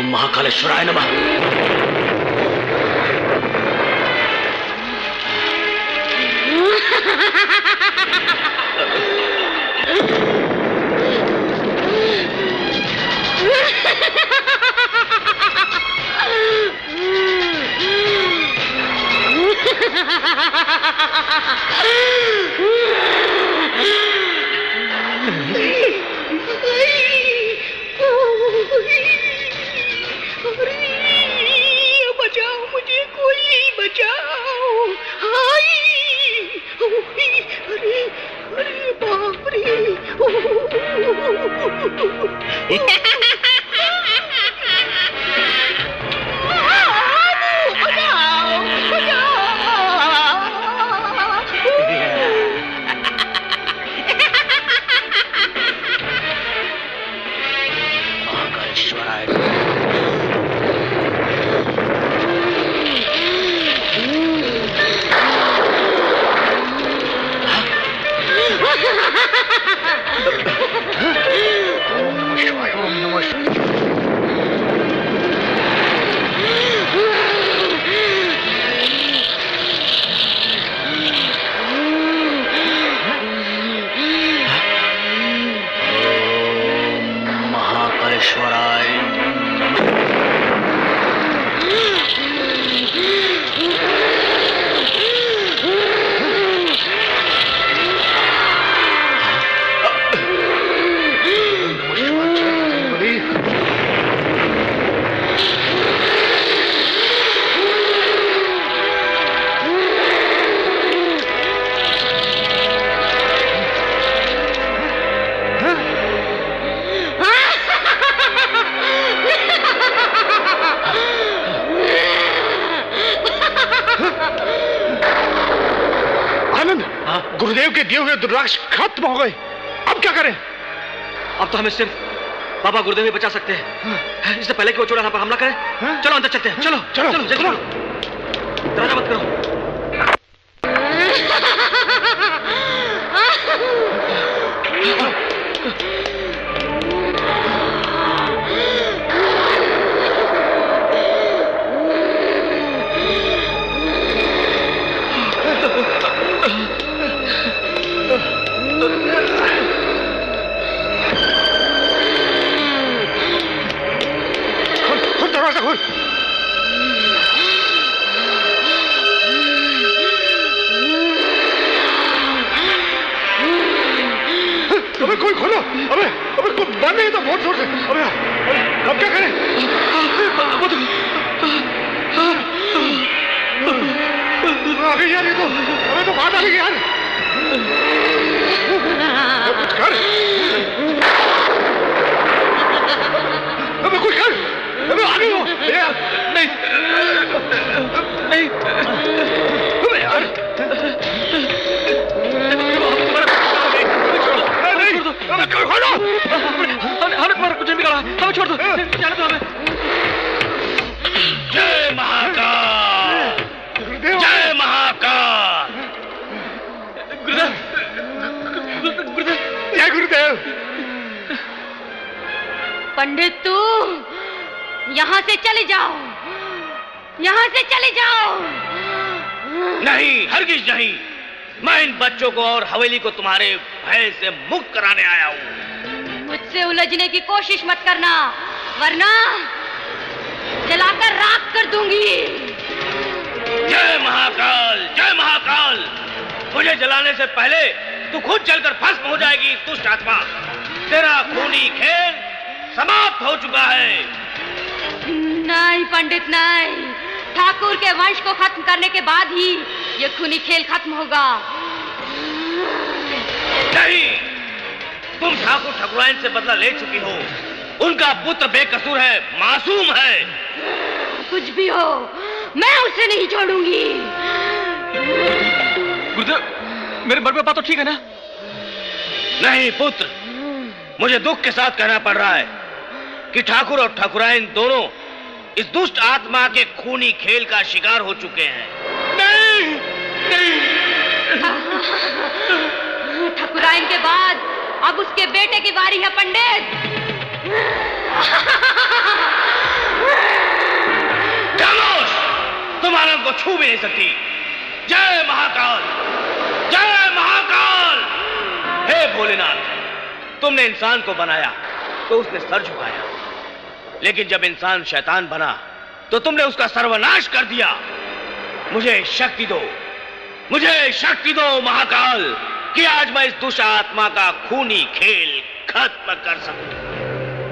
महाकालेश्वराय नमः। गुरुदेव के दिए हुए दुर्राक्ष खत्म हो गए, अब क्या करें? अब तो हमें सिर्फ बाबा गुरुदेव ही बचा सकते हैं। इससे पहले कि वो चौराहा पर हमला करे, चलो अंदर चलते हैं। चलो चलो चलो, चलो। दरवाजा मत करो। दरवाजा खोल। अबे कोई खोलो, अबे अबे कोई बंद नहीं तो बहुत जोर से। अबे अब क्या करें? आ गई यार ये तो, अबे तो बात आ गई यार। कुछ कर, अबे कुछ कर, अबे आ गई हो। नहीं नहीं अबे यार खोलो, हमें तुम्हारा कुछ नहीं निकाला, हमें छोड़ दो, जाने दो हमें। जय महाकाल, जय महाकाल। गुरुदेव, गुरुदेव, जय गुरुदेव। पंडित तू यहाँ से चले जाओ, यहाँ से चले जाओ। नहीं, हरगिज नहीं। मैं इन बच्चों को और हवेली को तुम्हारे भय से मुक्त कराने आया हूँ। मुझसे उलझने की कोशिश मत करना, वरना जलाकर राख कर दूंगी। जय महाकाल, जय महाकाल। मुझे जलाने से पहले तू खुद जलकर भस्म हो जाएगी दुष्ट आत्मा। तेरा खूनी खेल समाप्त हो चुका है। नहीं पंडित नहीं, ठाकुर के वंश को खत्म करने के बाद ही ये खूनी खेल खत्म होगा। नहीं, तुम ठाकुर ठाकुराइन से बदला ले चुकी हो। उनका पुत्र बेकसूर है, मासूम है। कुछ भी हो, मैं उसे नहीं छोड़ूंगी। गुरुदेव, मेरे बड़े पापा तो ठीक है ना? नहीं पुत्र, मुझे दुख के साथ कहना पड़ रहा है कि ठाकुर और ठाकुराइन दोनों इस दुष्ट आत्मा के खूनी खेल का शिकार हो चुके हैं। नहीं, नहीं। ठाकुराइन के बाद अब उसके बेटे की बारी है पंडित। खामोश, तुम आनंद को छू भी नहीं सकती। जय महाकाल, जय महाकाल। हे भोलेनाथ, तुमने इंसान को बनाया तो उसने सर झुकाया, लेकिन जब इंसान शैतान बना तो तुमने उसका सर्वनाश कर दिया। मुझे शक्ति दो, मुझे शक्ति दो महाकाल, कि आज मैं इस दुष्ट आत्मा का खूनी खेल खत्म कर सकूं।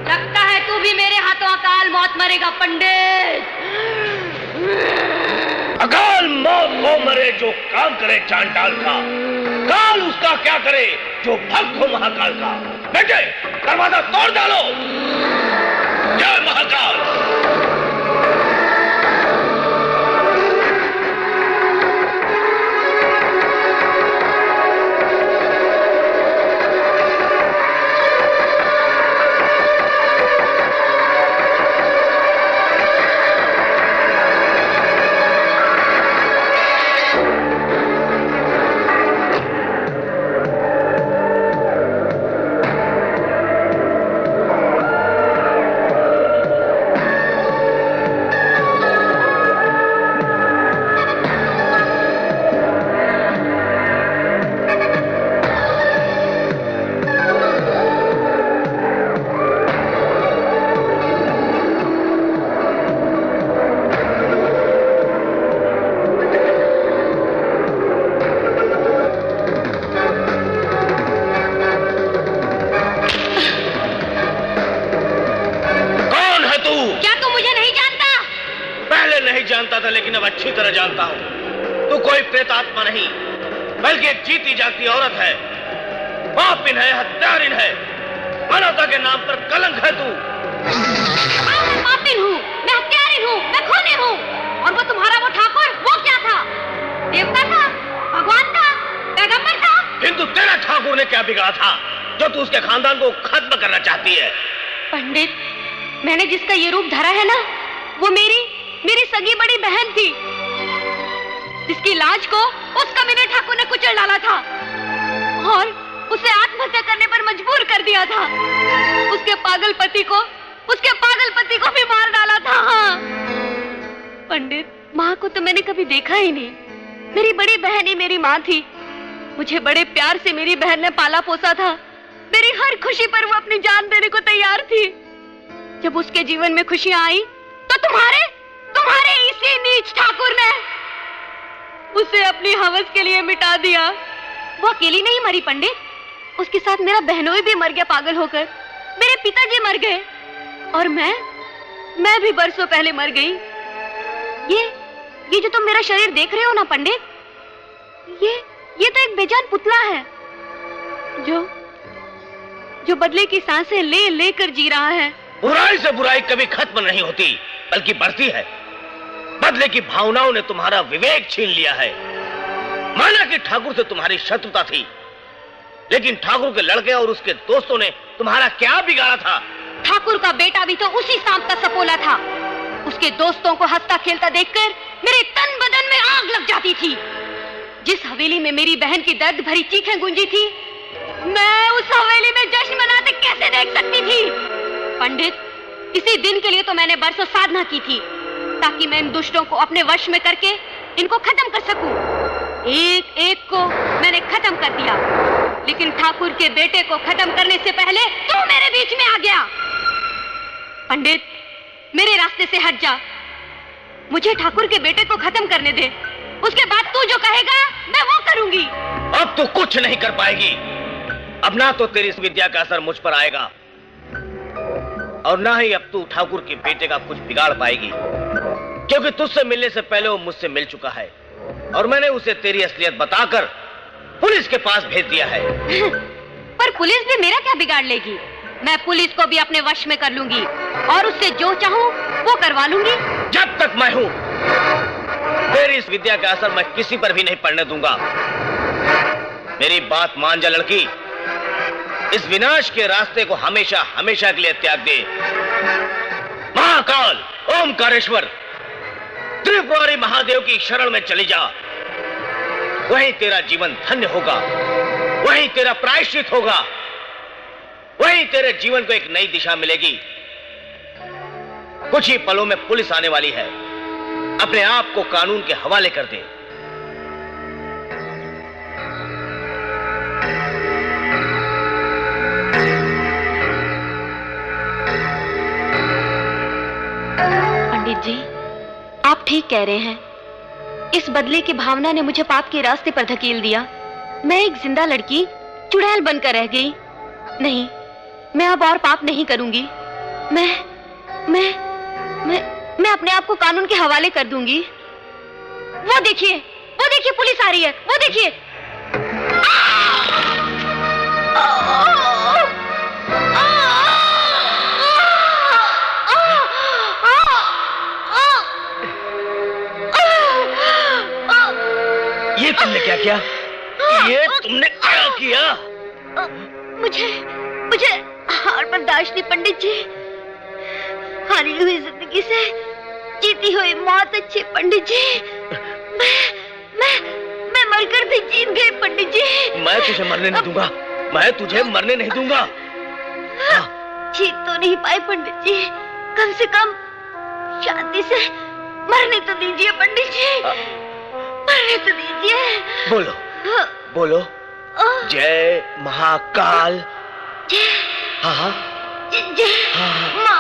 लगता है तू भी मेरे हाथों अकाल मौत मरेगा पंडित। अकाल मौत को मरे जो काम करे चांडाल का, काल उसका क्या करे जो भक्त हो महाकाल का। बेटे दरवाजा तोड़ डालो। जय महाकाल। लेकिन अब अच्छी तरह जानता हूं तू कोई प्रेतात्मा नहीं बल्कि एक जीती जागती औरत है। पापिन है, हत्यारिन है, मानवता के नाम पर कलंक है तू। मैं पापिन हूँ, मैं हत्यारिन हूँ, मैं खूनी हूँ। और वो तुम्हारा वो ठाकुर, वो क्या था? देवता था, भगवान था, पैगंबर था? किंतु तेरा ठाकुर ने क्या बिगाड़ा था जो तू उसके खानदान को खत्म करना चाहती है? पंडित, मैंने जिसका ये रूप धरा है ना, वो मेरी सगी बड़ी बहन थी, जिसकी लाज को उस कमीने ठाकुर ने कुचल डाला था और उसे आत्महत्या करने पर मजबूर कर दिया था। उसके पागल पति को भी मार डाला था। हाँ पंडित, माँ को तो मैंने कभी देखा ही नहीं। मेरी बड़ी बहन ही मेरी माँ थी। मुझे बड़े प्यार से मेरी बहन ने पाला पोसा था। मेरी हर खुशी पर वो अपनी जान देने को तैयार थी। जब उसके जीवन में खुशियां आई तो तुम्हारे इसी नीच ठाकुर ने उसे अपनी हवस के लिए मिटा दिया। वो अकेली नहीं मरी पंडित, उसके साथ मेरा बहनोई भी मर गया पागल होकर। मेरे पिताजी मर गए और मैं भी बरसों पहले मर गई। ये जो तुम मेरा शरीर देख रहे हो ना पंडित, ये तो एक बेजान पुतला है जो बदले की सांसें ले लेकर जी रहा है। बुराई से बुराई कभी खत्म नहीं होती बल्कि बढ़ती है। बदले की भावनाओं ने तुम्हारा विवेक छीन लिया है। माना कि ठाकुर से तुम्हारी शत्रुता थी, लेकिन ठाकुर के लड़के और उसके दोस्तों ने तुम्हारा क्या बिगाड़ा था? ठाकुर का बेटा भी तो उसी सांप का सपोला था। उसके दोस्तों को हंसता खेलता देखकर मेरे तन बदन में आग लग जाती थी। जिस हवेली में मेरी बहन की दर्द भरी चीखें गूंजी थी, मैं उस हवेली में जश्न मनाते कैसे देख सकती थी? पंडित, इसी दिन के लिए तो मैंने बरसों साधना की थी, ताकि मैं इन दुष्टों को अपने वश में करके इनको खत्म कर सकूं। एक एक को मैंने खत्म कर दिया, लेकिन ठाकुर के बेटे को खत्म करने से पहले तू मेरे बीच में आ गया। पंडित, मेरे रास्ते से हट जा। मुझे ठाकुर के बेटे को खत्म करने दे, उसके बाद तू जो कहेगा मैं वो करूंगी। अब तू कुछ नहीं कर पाएगी। अब ना तो तेरी इस विद्या का असर मुझ पर आएगा और ना ही अब तू ठाकुर के बेटे का कुछ बिगाड़ पाएगी, क्योंकि तुझसे मिलने से पहले वो मुझसे मिल चुका है और मैंने उसे तेरी असलियत बताकर पुलिस के पास भेज दिया है। पर पुलिस भी मेरा क्या बिगाड़ लेगी? मैं पुलिस को भी अपने वश में कर लूंगी और उससे जो चाहूं वो करवा लूंगी। जब तक मैं हूं, तेरी इस विद्या का असर मैं किसी पर भी नहीं पड़ने दूंगा। मेरी बात मान जा लड़की, इस विनाश के रास्ते को हमेशा हमेशा के लिए त्याग दे। महाकाल, ओमकारेश्वर, त्रिपुरारी महादेव की शरण में चली जा। वहीं तेरा जीवन धन्य होगा, वहीं तेरा प्रायश्चित होगा, वहीं तेरे जीवन को एक नई दिशा मिलेगी। कुछ ही पलों में पुलिस आने वाली है। अपने आप को कानून के हवाले कर दे। पंडित जी, आप ठीक कह रहे हैं। इस बदले की भावना ने मुझे पाप के रास्ते पर धकेल दिया। मैं एक जिंदा लड़की चुड़ैल बनकर रह गई। नहीं, मैं अब और पाप नहीं करूंगी। मैं अपने आप को कानून के हवाले कर दूंगी। वो देखिए पुलिस आ रही है, वो देखिए। ये तुमने क्या किया? ये तुमने क्या किया? मुझे हार बर्दाश्त नहीं पंडित जी। हारी हुई जिंदगी से जीती हुई मौत अच्छी पंडित जी। मैं मरकर भी जीत गई पंडित जी। मैं तुझे मरने नहीं दूंगा, मैं तुझे मरने नहीं दूंगा। जीत तो नहीं पाए पंडित जी, कम से कम शांति से मरने तो दीजिए पंडित जी, मरने तो दीजिए। बोलो बोलो, जय महाकाल। जय, हाँ हाँ जय माँ,